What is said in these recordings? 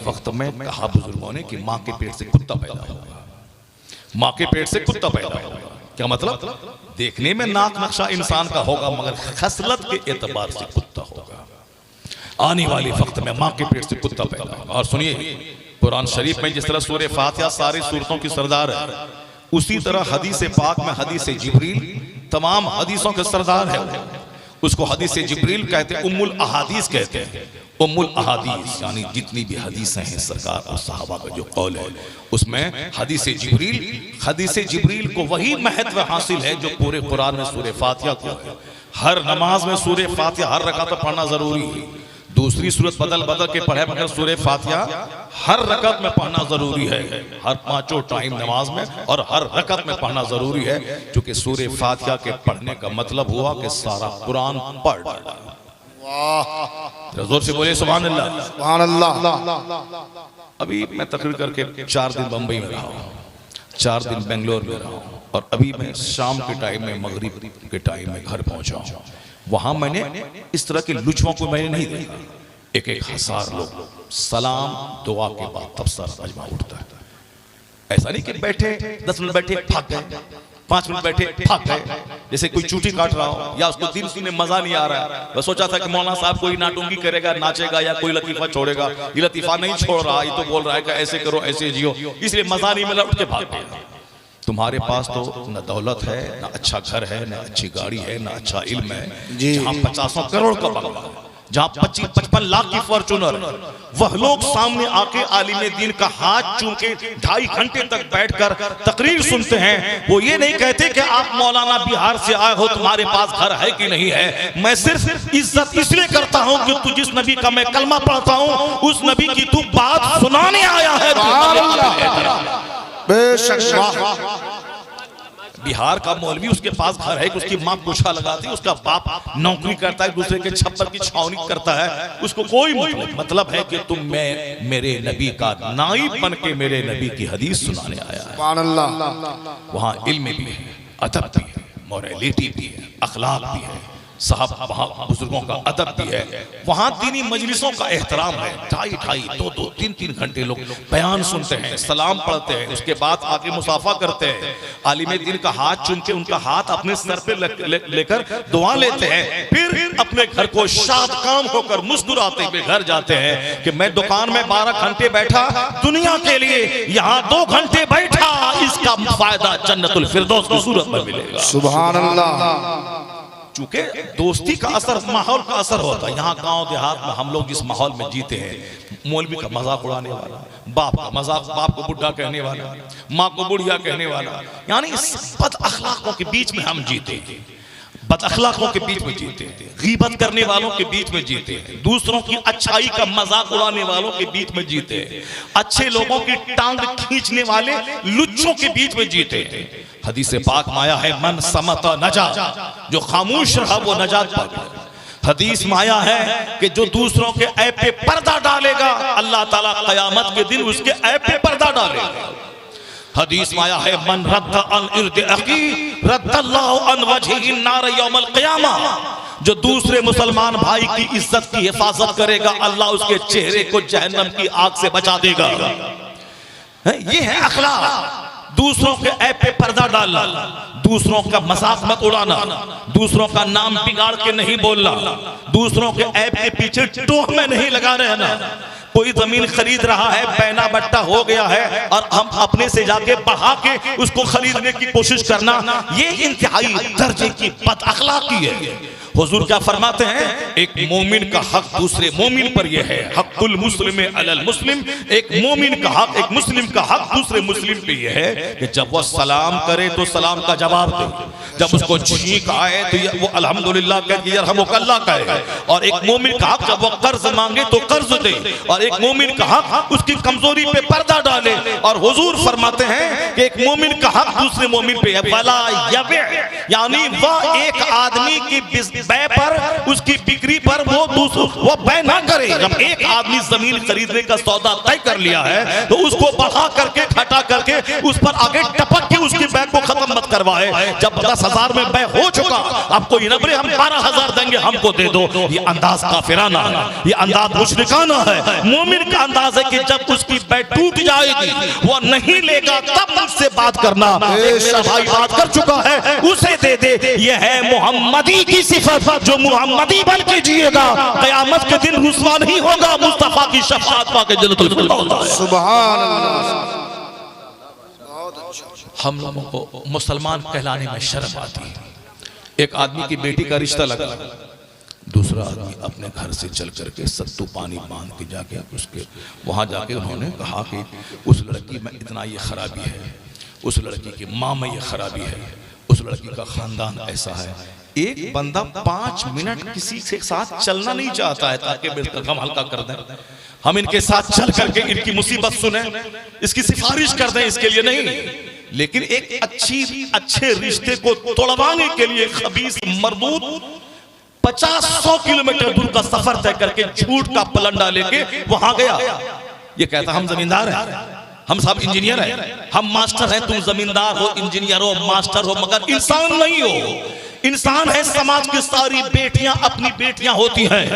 वक्त में कहा बुजुर्गों ने कि माँ के पेट से कुत्ता पैदा होगा, माँ के पेट से कुत्ता पैदा होगा। क्या मतलब? देखने में नाक नक्शा इंसान का होगा मगर खसलत के एतबार से कुत्ता होगा। आने वाले वक्त में माँ के पेट से कुत्ता पैदा होगा। और सुनिए, कुरान शरीफ में जिस तरह सूरह फातिहा सारी सूरतों की सरदार है, उसी तरह हदीस पाक में हदीस जिब्रील तमाम हदीसों के सरदार है। उसको हदीस जिब्रील कहते हैं, उम्मुल अहादीस कहते हैं। उम्मुल अहादीस यानी जितनी भी हदीसें हैं सरकार और सहाबा का जो कौल है उसमें हदीस जिब्रील को वही महत्व हासिल है जो पूरे कुरान में सूरह फातिहा को है। हर नमाज में सूरह फातिहा हर रकात में पढ़ना जरूरी है। दूसरी सूरत बदल बदल के पढ़े मगर सूरह फातिहा हर रकत में पढ़ना जरूरी है, हर पांचों टाइम नमाज में और हर रकत में पढ़ना जरूरी है, क्योंकि सूरह फातिहा के पढ़ने का मतलब हुआ कि सारा कुरान पढ़ डाला। जोर से बोले सुभान अल्लाह, सुभान अल्लाह। अभी मैं तकरीर करके 4 दिन बंबई में रहा हूँ, 4 दिन बेंगलोर में रहा हूँ और अभी मैं शाम के टाइम में मगरिब के टाइम में घर पहुंचा हूँ। वहां मैंने इस तरह के लुचुओं को मैंने नहीं देखा। एक हजार लोग सलाम दुआ के बाद तब सर अजमा उठता है। ऐसा नहीं कि बैठे 10 मिनट बैठे भाग गए, 5 मिनट बैठे भाग गए, जैसे कोई चूटी काट रहा हो या उसको दिन सुनने मजा नहीं आ रहा है। वह सोचा था कि मौलाना साहब कोई नाटुंगी करेगा, नाचेगा या कोई लतीफा छोड़ेगा। ये लतीफा नहीं छोड़ रहा, ये तो बोल रहा है कि ऐसे करो ऐसे जियो, इसलिए मजा नहीं मिला, उठ के भाग गए। तुम्हारे पास तो न दौलत है, न अच्छा घर है, न अच्छी गाड़ी है, न अच्छा इल्म है। जहां 50 करोड़ का बंगला, जहां 25-55 लाख की फॉर्चूनर, वह लोग सामने आके आलिम दीन का हाथ चूम के 2.5 घंटे तक बैठकर तकरीर सुनते हैं। वो ये नहीं कहते कि आप मौलाना बिहार से आए हो, तुम्हारे पास घर है कि नहीं है। मैं सिर्फ इज्जत इसलिए करता हूं कि तू जिस नबी का मैं कलमा पढ़ता हूं उस नबी की तू बात सुनाने आया है। बिहार का मौलवी उसके पास घर है कि उसकी माँ पूछा लगाती है, उसका बाप नौकरी करता है, दूसरे के छप्पर की छावनी करता है, उसको कोई मतलब है कि तुम मेरे नबी का नाइब बन के मेरे नबी की हदीस सुनाने आया है। वहाँ इल्म भी है, अदब भी है, मोरालिटी भी है, अखलाक भी है, साहब बुजुर्गों का अदब भी है। वहाँ दीनी मजलिसों का एहतराम है। 2.5, 2, 3 घंटे लोग बयान सुनते हैं, सलाम पढ़ते हैं, उसके बाद आके मुसाफा करते हैं, आलिम दीन का हाथ चूम के उनका हाथ अपने सर पे लेकर दुआ लेते हैं, फिर अपने घर को शाद काम होकर मुस्कुराते हुए घर जाते हैं कि मैं दुकान में 12 घंटे बैठा दुनिया के लिए, यहाँ 2 घंटे बैठा, इसका फायदा जन्नतुल फिरदौस की सूरत में मिलेगा। सुभान अल्लाह। चूंकि दोस्ती का असर, माहौल का असर होता है। यहाँ गांव देहात में हम लोग जिस माहौल में जीते हैं, मौलवी का मजाक उड़ाने वाला, बाप का मजाक, बाप को बुढ़ा कहने वाला, माँ को बुढ़िया कहने वाला, यानी बद अखलाकों के बीच में हम जीते हैं, बद अखलाकों के बीच में जीते हैं, गीबत करने वालों के बीच में जीते हैं, दूसरों की अच्छाई का मजाक उड़ाने वालों के बीच में जीते हैं, अच्छे लोगों की टांग खींचने वाले लुच्चों के बीच में जीते हैं। हदीस पाक में आया है, मन समता नजा, जो खामोश रहा वो नजात पा गया। हदीस में आया है कि जो दूसरों के ऐब पे पर्दा डालेगा, अल्लाह ताला क़यामत के दिन उसके ऐब पे पर्दा डालेगा। हदीस में आया है, मन रद्दा अन इर्द अखी रद्दल्लाहु अन वजहिही नार यौमल क़ियामा, जो दूसरे मुसलमान भाई की इज्जत की हिफाजत करेगा, अल्लाह उसके चेहरे को जहन्नम की आग से बचा देगा। ये है अखलाक। दूसरों के ऐब पे पर्दा डालना, दूसरों का मजाक मत उड़ाना, दूसरों का नाम बिगाड़ के नहीं बोलना, दूसरों के ऐब के पीछे टोह में नहीं लगा रहना। कोई जमीन खरीद रहा है, पैना बट्टा हो गया है और हम अपने से जाके बढ़ा के उसको खरीदने की कोशिश करना, ये इंतहाई दर्जे की बदअखलाकी है। हुजूर क्या फरमाते हैं, एक मोमिन का हक दूसरे मोमिन पर यह है, हक़ुल मुस्लिम अलल मुस्लिम, एक मोमिन का हक, एक मुस्लिम का हक दूसरे मुस्लिम पे यह है कि जब वो सलाम करे तो सलाम का जवाब दे, जब उसको छींक आए तो वो अल्हम्दुलिल्लाह कहे, यरहमुकल्लाह कहे। और एक मोमिन का हक जब वो कर्ज मांगे तो कर्ज दे, और एक मोमिन का हक उसकी कमजोरी पे पर्दा डाले। और हुजूर फरमाते हैं कि एक मोमिन का हक दूसरे मोमिन पे है, वला यबि, यानी वह एक आदमी की बै पर, उसकी बिक्री पर वो बै ना करे। जब एक आदमी जमीन खरीदने का सौदा तय कर लिया है तो उसको बढ़ा करके घटा करके उस पर आगे टपक के उसकी बै को खत्म मत करवाए। जब 10,000 में बै हो चुका, आपको इनबरे हम 12,000 देंगे, हमको दे दो, ये अंदाज काफिराना है, ये अंदाज मुशरिकाना है। मोमिन का अंदाज है कि जब उसकी बै टूट जाएगी, वो नहीं लेगा, तब मुझसे बात करना। मेरा भाई बात कर चुका है, उसे दे दे। ये है मोहम्मदी की सिफत, जो मोहम्मदी बन के जिएगा क़यामत के दिन रुसवा नहीं होगा, मुस्तफा की शफाअत पाके जन्नतुल फिरदौस। सुभान अल्लाह। हम लोगों को मुसलमान कहलाने में शर्म आती है। एक आदमी की बेटी का रिश्ता लगा, दूसरा आदमी अपने घर से चल करके सत्तू पानी बांध के जाके उसके वहां जाके उन्होंने कहा कि उस लड़की में इतना ये खराबी है, उस लड़की की माँ में ये खराबी है, उस लड़की का खानदान ऐसा है। एक बंदा 5 मिनट किसी के साथ चलना नहीं चाहता है ताकि मेरा गम हल्का कर दें, हम इनके साथ चल करके इनकी मुसीबत सुने, इसकी सिफारिश कर दें, इसके लिए नहीं। लेकिन एक अच्छे रिश्ते को तोड़वाने के लिए खबीस मरदूद 50-100 किलोमीटर दूर का सफर तय करके झूठ का पलंडा लेके वहां गया। ये कहता हम जमींदार हैं, हम सब इंजीनियर हैं, हम मास्टर हैं, तुम जमींदार हो, इंजीनियर हो, मास्टर हो, मगर इंसान नहीं हो। इंसान है, समाज की सारी बेटियां अपनी बेटियां होती हैं।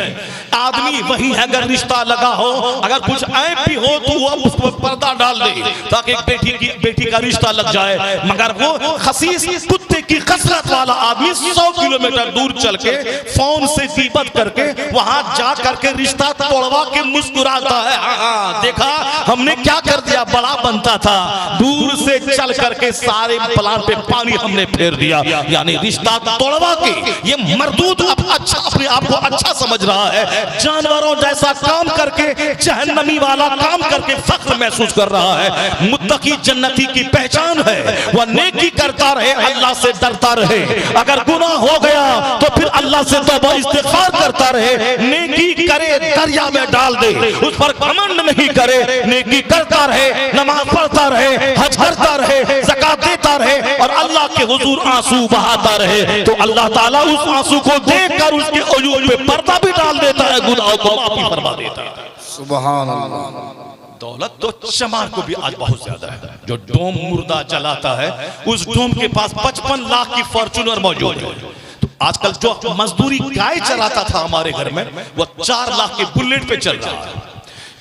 आदमी वही है, अगर रिश्ता लगा हो, अगर कुछ ऐप भी हो तो वो उसको पर्दा डाल दे ताकि एक बेटी का रिश्ता लग जाए। मगर वो खसीस कुत्ते की कसरत वाला आदमी 100 किलोमीटर दूर चल के फोन से गीबत करके वहां जा करके रिश्ता तोड़वा के मुस्कुराता है, हाँ देखा हमने क्या कर दिया, बड़ा बनता था, दूर से चल करके सारे प्लान पे पानी हमने फेर दिया। यानी रिश्ता तोड़वा के ये मरदूद अपने आप को अच्छा समझ रहा है, जानवरों जैसा काम करके, जहन्नमी वाला काम करके फख्र महसूस कर रहा है। मुत्तकी जन्नती की पहचान है, वह नेकी करता रहे, अल्लाह से डरता रहे। अगर गुनाह हो गया तो फिर अल्लाह से तौबा इस्तिग़फ़ार करता रहे, नेकी करे दरिया में डाल दे, उस पर घमंड नहीं करे, नेकी करता रहे, नमाज पढ़ता रहे, हज करता रहे, ज़कात देता रहे और अल्लाह के हुजूर आंसू बहाता रहे, तो अल्लाह ताला उस आंसू को देखकर उसके अयूब पे पर्दा भी डाल देता है, गुनाहों को माफी फरमा देता है। सुभान अल्लाह। दौलत तो चमार को भी आज बहुत ज्यादा है। जो डोम मुर्दा चलाता है उस डोम के पास 55 लाख की फॉर्च्यूनर मौजूद है। तो आजकल जो मजदूरी गाय चलाता था हमारे घर में, वो 4 लाख के बुलेट पे चल रहा है।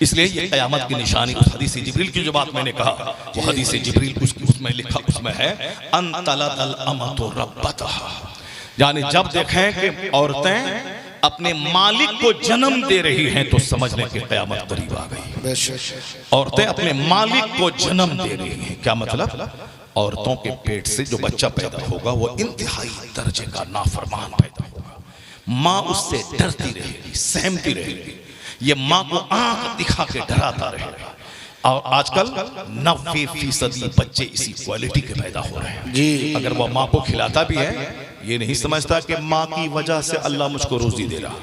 इसलिए ये क़यामत की निशानी, उस हदीस जिब्रील की जो बात मैंने कहा, वो हदीस जिब्रील उसमें लिखा, उसमें है अनतलल अमतु रब्बतहा, यानी जब देखें कि औरतें अपने मालिक को जन्म दे रही हैं तो समझने की क़यामत करीब आ गई। औरतें अपने मालिक को जन्म दे रही हैं, क्या मतलब? औरतों के पेट से जो बच्चा पैदा होगा वो इंतहाई दर्जे का नाफरमान पैदा होगा। माँ उससे डरती रहेगी, सहमती रहेगी, ये माँ को आंख दिखा के डराता रहेगा। और आजकल 90% बच्चे इसी क्वालिटी के पैदा हो रहे हैं जी। अगर वो माँ को खिलाता भी है, ये नहीं समझता कि माँ की वजह से अल्लाह मुझको रोजी दे रहा,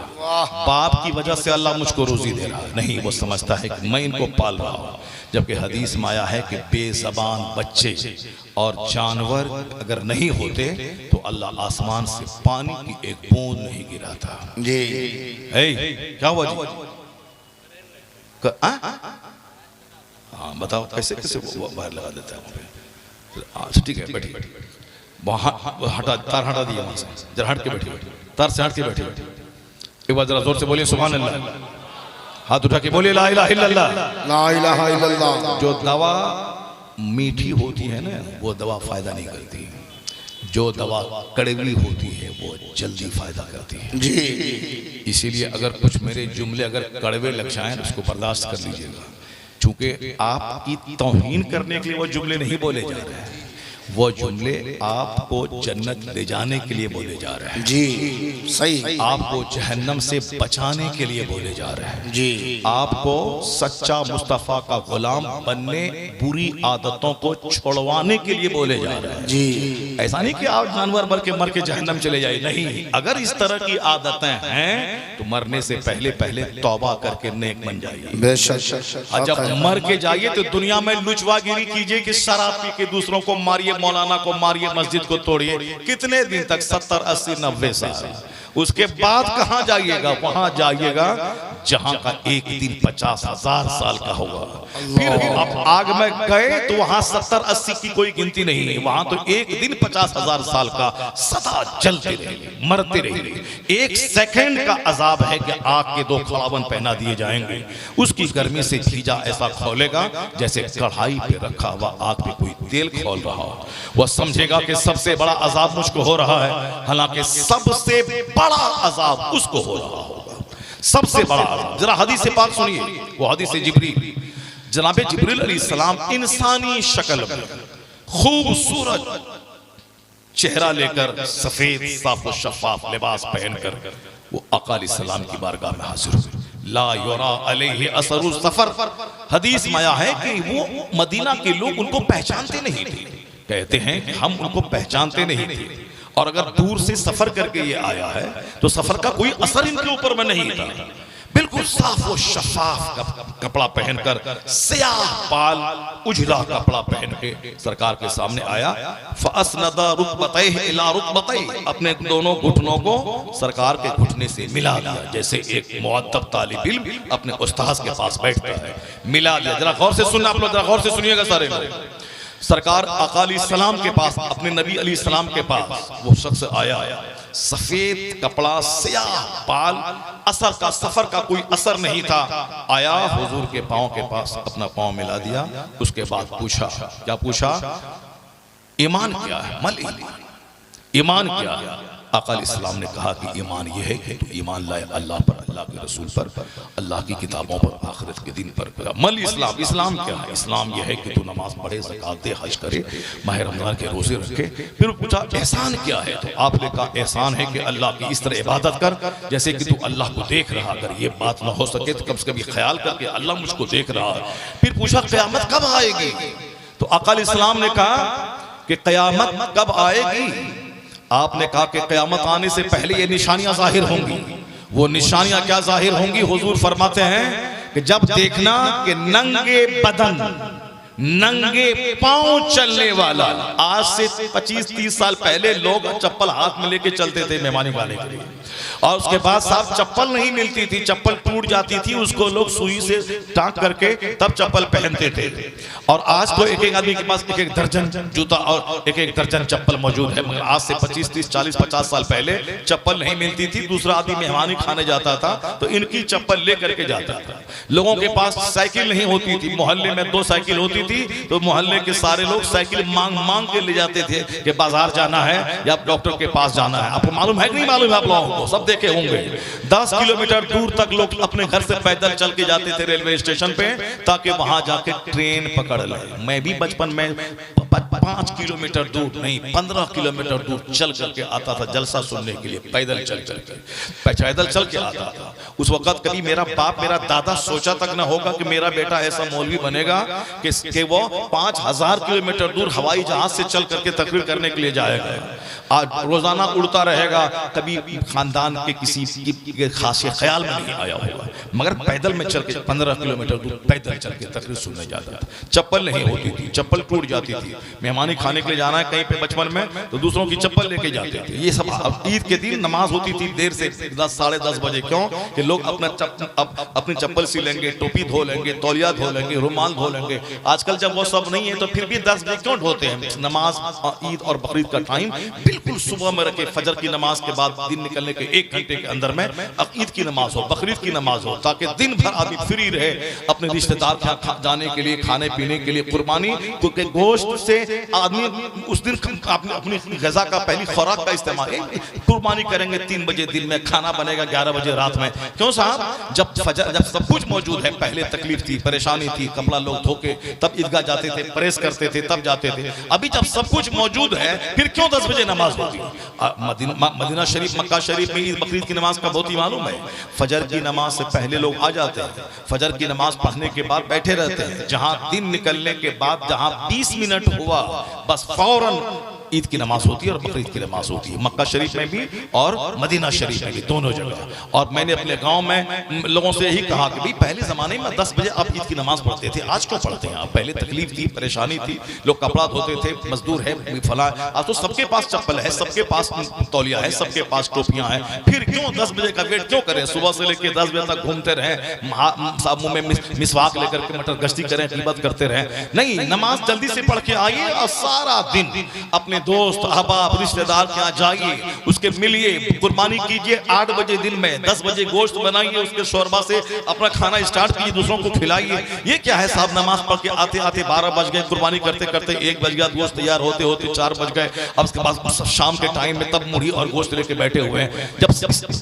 बाप की वजह से अल्लाह मुझको रोजी दे रहा, नहीं, वो समझता है कि मैं इनको पाल रहा हूँ। जबकि हदीस में आया है कि बेज़बान बच्चे और जानवर अगर नहीं होते तो अल्लाह आसमान से पानी की एक बूंद नहीं गिराता जी। क्या हुआ जी? हाँ बताओ, कैसे कैसे बाहर लगा देता है? अच्छा ठीक है, बैठिए, हटा, तार हटा दिया वहां से, जरा हट के बैठिए, तार से हट के बैठिए। एक बार जरा जोर से बोलिए सुभान अल्लाह, हाथ उठा के बोलिए ला इलाहा इल्लल्लाह, ला इलाहा इल्लल्लाह। जो दवा मीठी होती है ना, वो दवा फायदा नहीं करती, जो दवा कड़वी होती है वो जल्दी फायदा करती है जी। इसीलिए अगर कुछ मेरे जुमले अगर कड़वे लग जाएं तो उसको बर्दाश्त कर लीजिएगा, चूंकि आपकी तौहीन करने के लिए वो जुमले नहीं बोले जा रहे हैं, वो जुमले आपको जन्नत ले जाने के लिए बोले जा रहे हैं जी। सही, आपको जहन्नम से बचाने के लिए बोले जा रहे हैं जी। आपको सच्चा मुस्तफा का गुलाम बनने, बुरी आदतों को छोड़वाने के लिए बोले जा रहे हैं जी। ऐसा नहीं कि आप जानवर मर के जहन्नम चले जाए, नहीं। अगर इस तरह की आदतें हैं तो मरने से पहले पहले तौबा करके नेक बन जाइए। जब मर के जाइए तो दुनिया में लुचवागिरी कीजिए कि शराब पी के दूसरों को मारिए, मौलाना को मारिए, मस्जिद को तोड़िए। कितने दिन तक? 70, 80, 90 साल। उसके बाद कहां जाइएगा? वहां जाइएगा जहां का एक दिन 50,000 साल का होगा। फिर आप आग में गए तो वहां 70-80 की कोई गिनती नहीं है। वहां तो एक दिन 50,000 साल का सदा जलते रहेंगे, मरते रहेंगे। एक सेकंड का अजाब है कि आग के 2 खड़ावन पहना दिए जाएंगे। उसकी गर्मी से भीजा ऐसा खौलेगा जैसे कढ़ाई पे रखा हुआ आग पे कोई तेल खौल रहा हो। वह समझेगा कि सबसे बड़ा अजाब मुझको हो रहा है, हालांकि सबसे बड़ा अजाब उसको हो रहा होगा। सबसे बड़ा अजाब। जरा हदीस से पाक सुनिए, वो हदीस जिब्रील, जनाबे जिब्रील अलैहिस्सलाम इंसानी शक्ल में खूबसूरत चेहरा लेकर सफेद साफ व शफाफ लिबास पहनकर वो आका अलैहिस्सलाम की बारगाह में हाजिर हुए। ला युरा अलैहि असरु सफर। हदीस में आया है कि वो मदीना के लोग उनको पहचानते नहीं थे। कहते हैं कि हम उनको पहचानते नहीं थे, और अगर दूर से सफर करके ये आया है तो सफर का कोई असर इनके ऊपर में नहीं था। बिल्कुल साफ व शफाफ कपड़ा पहनकर, स्याह बाल, उजला कपड़ा पहन के सरकार के सामने आया। फअस्नदा रुकबतैहि इला रुकबतैहि, अपने दोनों घुटनों को सरकार के घुटने से मिला लिया, जैसे एक मुअद्दब तालिब इल्म अपने उस्ताद के पास बैठता है, मिला लिया। जरा गौर से सुनना, आप लोग जरा गौर से सुनिएगा सारे लोग। सरकार आका अलैहिस्सलाम के पास, अपने नबी अलैहिस्सलाम के पास वो शख्स आया, सफेद कपड़ा, स्याह बाल, असर का, सफर का कोई असर नहीं था। आया हुजूर के पांव के पास, अपना पांव मिला दिया। उसके बाद पूछा, क्या पूछा? ईमान क्या है? मल ईमान क्या है? आका अलैहिस्सलाम ने कहा कि ईमान यह है कि तू ईमान लाए अल्लाह पर, अल्लाह के रसूल पर, अल्लाह की किताबों पर, आखिरत के दिन पर। मल इस्लाम, इस्लाम क्या है? इस्लाम यह है कि तू नमाज पढ़े, ज़कात दे, हज करे, माह रमज़ान के रोजे रखे। फिर पूछा एहसान क्या है? तो आपने कहा एहसान है कि अल्लाह की इस तरह इबादत कर जैसे कि तू अल्लाह को देख रहा। अगर ये बात ना हो सके तो कभी कभी ख्याल करके अल्लाह मुझको देख रहा है। फिर पूछा क़यामत कब आएगी? तो आका अलैहिस्सलाम ने कहा कि क़यामत कब आएगी? आपने कहा कि क़यामत आने से पहले ये निशानियां जाहिर होंगी। वो निशानियां क्या जाहिर होंगी? हुजूर फरमाते हैं कि जब देखना कि नंगे बदन, नंगे पांव चलने वाला। आज से 25-30 साल पहले लोग चप्पल हाथ में लेके चलते थे मेहमानी खाने के लिए, और उसके बाद साहब चप्पल नहीं मिलती थी, चप्पल टूट जाती थी, उसको लोग सुई से टाँक करके तब चप्पल पहनते थे। और आज तो एक एक आदमी के पास एक एक दर्जन जूता और एक एक दर्जन चप्पल मौजूद है। मगर आज से 25, 30, 40, 50 साल पहले चप्पल नहीं मिलती थी। दूसरा आदमी मेहमानी खाने जाता था तो इनकी चप्पल ले करके जाता था। लोगों के पास साइकिल नहीं होती थी, मोहल्ले में 2 साइकिल होती थी, तो मोहल्ले के सारे लोग साइकिल मांग मांग के ले जाते थे कि बाजार जाना है या डॉक्टर के पास जाना है। आपको मालूम है कि नहीं मालूम है? आप लोगों को सब देखे होंगे। 10 किलोमीटर दूर तक लोग अपने घर से पैदल चल के जाते थे रेलवे स्टेशन पे, ताकि वहां जाके ट्रेन पकड़ ले। मैं भी बचपन में 5 किलोमीटर दूर नहीं, 15 किलोमीटर दूर चल करके आता था जलसा सुनने के लिए, पैदल चल के आता था। उस वक्त कभी मेरा बाप, मेरा दादा सोचा तक ना होगा कि मेरा बेटा ऐसा मौलवी बनेगा कि वो 5000 किलोमीटर दूर हवाई जहाज से चल करके तकरीर करने के लिए जाएगा। आज रोजाना उड़ता रहेगा, कभी खानदान के किसी के खास ख्याल में नहीं आया होगा, मगर पैदल में चल के 15 किलोमीटर दूर पैदल चल के तकरीर सुनने जाता था। चप्पल नहीं होती थी, चप्पल टूट जाती थी। मेहमानी खाने के लिए जाना है कहीं पे बचपन में तो दूसरों की चप्पल लेके जाते थे। ये सब अब ईद के दिन नमाज होती थी देर से, 10, साढ़े 10 बजे। क्यों कि लोग अपनी चप्पल सी लेंगे, टोपी धो लेंगे, तौलिया धो लेंगे, रुमाल धो लेंगे। आजकल जब वो सब नहीं है तो फिर भी 10 बजे क्यों ढोते हैं? नमाज ईद और बकरीद का टाइम बिल्कुल सुबह में रखे, फजर की नमाज के बाद दिन निकलने के 1 घंटे के अंदर में ईद की नमाज हो, बकरीद की नमाज हो, ताकि दिन भर आदमी फ्री रहे अपने रिश्तेदार के यहाँ जाने के लिए, खाने पीने के लिए। कुर्बानी क्योंकि गोश्त से आदमी उस दिन अपनी गजा का पहली खुराक का इस्तेमाल, कुर्बानी करेंगे 3 बजे दिन में, खाना बनेगा 11 बजे रात में। क्यों साहब? जब सब कुछ मौजूद है, पहले तकलीफ थी, परेशानी थी, कपड़ा लोग धोके तब ईदगाह जाते थे, प्रेस करते थे तब जाते थे। अभी जब सब कुछ मौजूद है फिर क्यों 10 बजे नमाज होती? मदीना शरीफ, मक्का शरीफ में ईद बकरीद की नमाज का बहुत ही मालूम है। फजर की नमाज से पहले लोग आ जाते हैं, फजर की नमाज पढ़ने के बाद बैठे रहते हैं। जहां दिन निकलने के बाद जहां 20 मिनट हुआ बस फौरन ईद की नमाज होती है और बकरीद की नमाज होती है, मक्का शरीफ में भी और मदीना शरीफ में भी, दोनों जगह। और मैंने अपने गांव में लोगों से यही कहा कि भाई पहले जमाने में 10 बजे आप ईद की नमाज पढ़ते थे, आज क्यों पढ़ते हैं आप? पहले तकलीफ थी, परेशानी थी, लोग कपड़ा धोते थे, मजदूर है, फला। आज तो सबके पास चप्पल है, सबके पास तौलिया है, सबके पास टोपियां हैं, फिर क्यों 10 बजे का वेट क्यों करें? सुबह से लेकर 10 बजे तक घूमते रहे, मुंह में मिसवाक लेकर के मटर गश्ती करें, ग़ीबत करते रहे? नहीं, नमाज जल्दी से पढ़ के आइए और सारा दिन अपने दोस्त अहबाब रिश्तेदार के यहाँ जाइए, उसके मिलिए, कुर्बानी कीजिए। 8 बजे दिन में 10 बजे गोश्त बनाइए, उसके शोरबा से अपना खाना स्टार्ट कीजिए, दूसरों को खिलाइए। ये क्या है साहब, नमाज पढ़ के आते आते 12 बज गए, कुर्बानी करते करते 1 बज गया, गोश्त तैयार होते होते 4 बज गए। अब उसके बाद शाम के टाइम में तब मुड़ी और गोश्त लेके बैठे हुए हैं, जब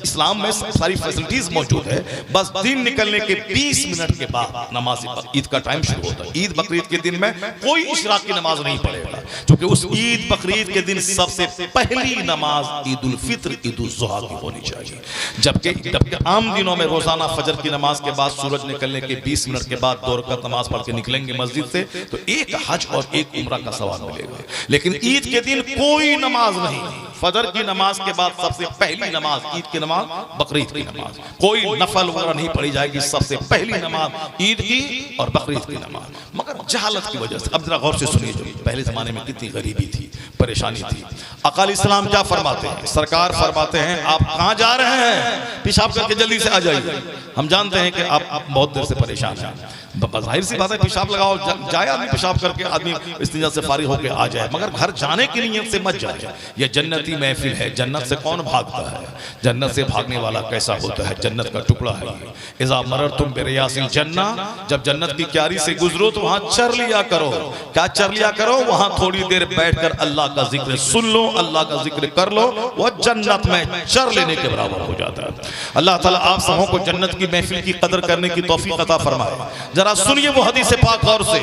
इस्लाम में सारी फैसिलिटीज मौजूद है। बस दिन निकलने के 20 मिनट के बाद नमाज ईद का टाइम शुरू होता है। ईद बकरीद के दिन में कोई इशराक की नमाज नहीं पढ़ेगा, क्योंकि उस ईद बकरीद के दिन सबसे पहली नमाज ईद उल फित्र, ईद उल ज़ुहा की होनी चाहिए। जबकि आम दिनों में रोजाना फजर की नमाज के बाद सूरज निकलने के 20 मिनट के बाद 2 रकात नमाज पढ़ के निकलेंगे मस्जिद से, तो एक हज और एक उम्रा का सवाब मिलेगा। लेकिन ईद के दिन कोई नमाज नहीं, फजर की नमाज के बाद सबसे पहली नमाज ईद की नमाज, बकरीद की नमाज, कोई नफल वगैरह नहीं पढ़ी जाएगी, सबसे पहली नमाज ईद की और बकरीद की नमाज। मगर जहालत की वजह से, अब जरा गौर से सुनिए, जो पहले जमाने में कितनी गरीबी थी, परेशानी थी। अकाल इस्लाम क्या फरमाते हैं? सरकार फरमाते हैं आप कहां जा रहे हैं, पेशाब करके जल्दी से आ जाइए। हम जानते हैं कि आप बहुत देर से परेशान हैं, जाहिर सी बात है, पेशाब लगाओ, जाए आदमी पेशाब करके, आदमी इस्तिंजा से फारिग होकर आ जाए, मगर घर जाने की नीयत से मत जाए। ये जन्नती महफिल है, जन्नत से कौन भागता है? जन्नत से भागने वाला कैसा होता है? जन्नत का टुकड़ा है ये। इज़ा मररतुम बिरियासिल जन्ना, जब जन्नत की क्यारी से गुजरो तो वहां चर लिया करो। क्या चर लिया करो? वहां थोड़ी देर बैठकर अल्लाह का जिक्र सुन लो, अल्लाह का जिक्र कर लो, वह जन्नत में चर लेने के बराबर हो जाता है। अल्लाह ताला आप सबों को जन्नत की महफिल की कदर करने की तौफीक अता फरमाए। जरा सुनिए वो हदीस पाक गौर से।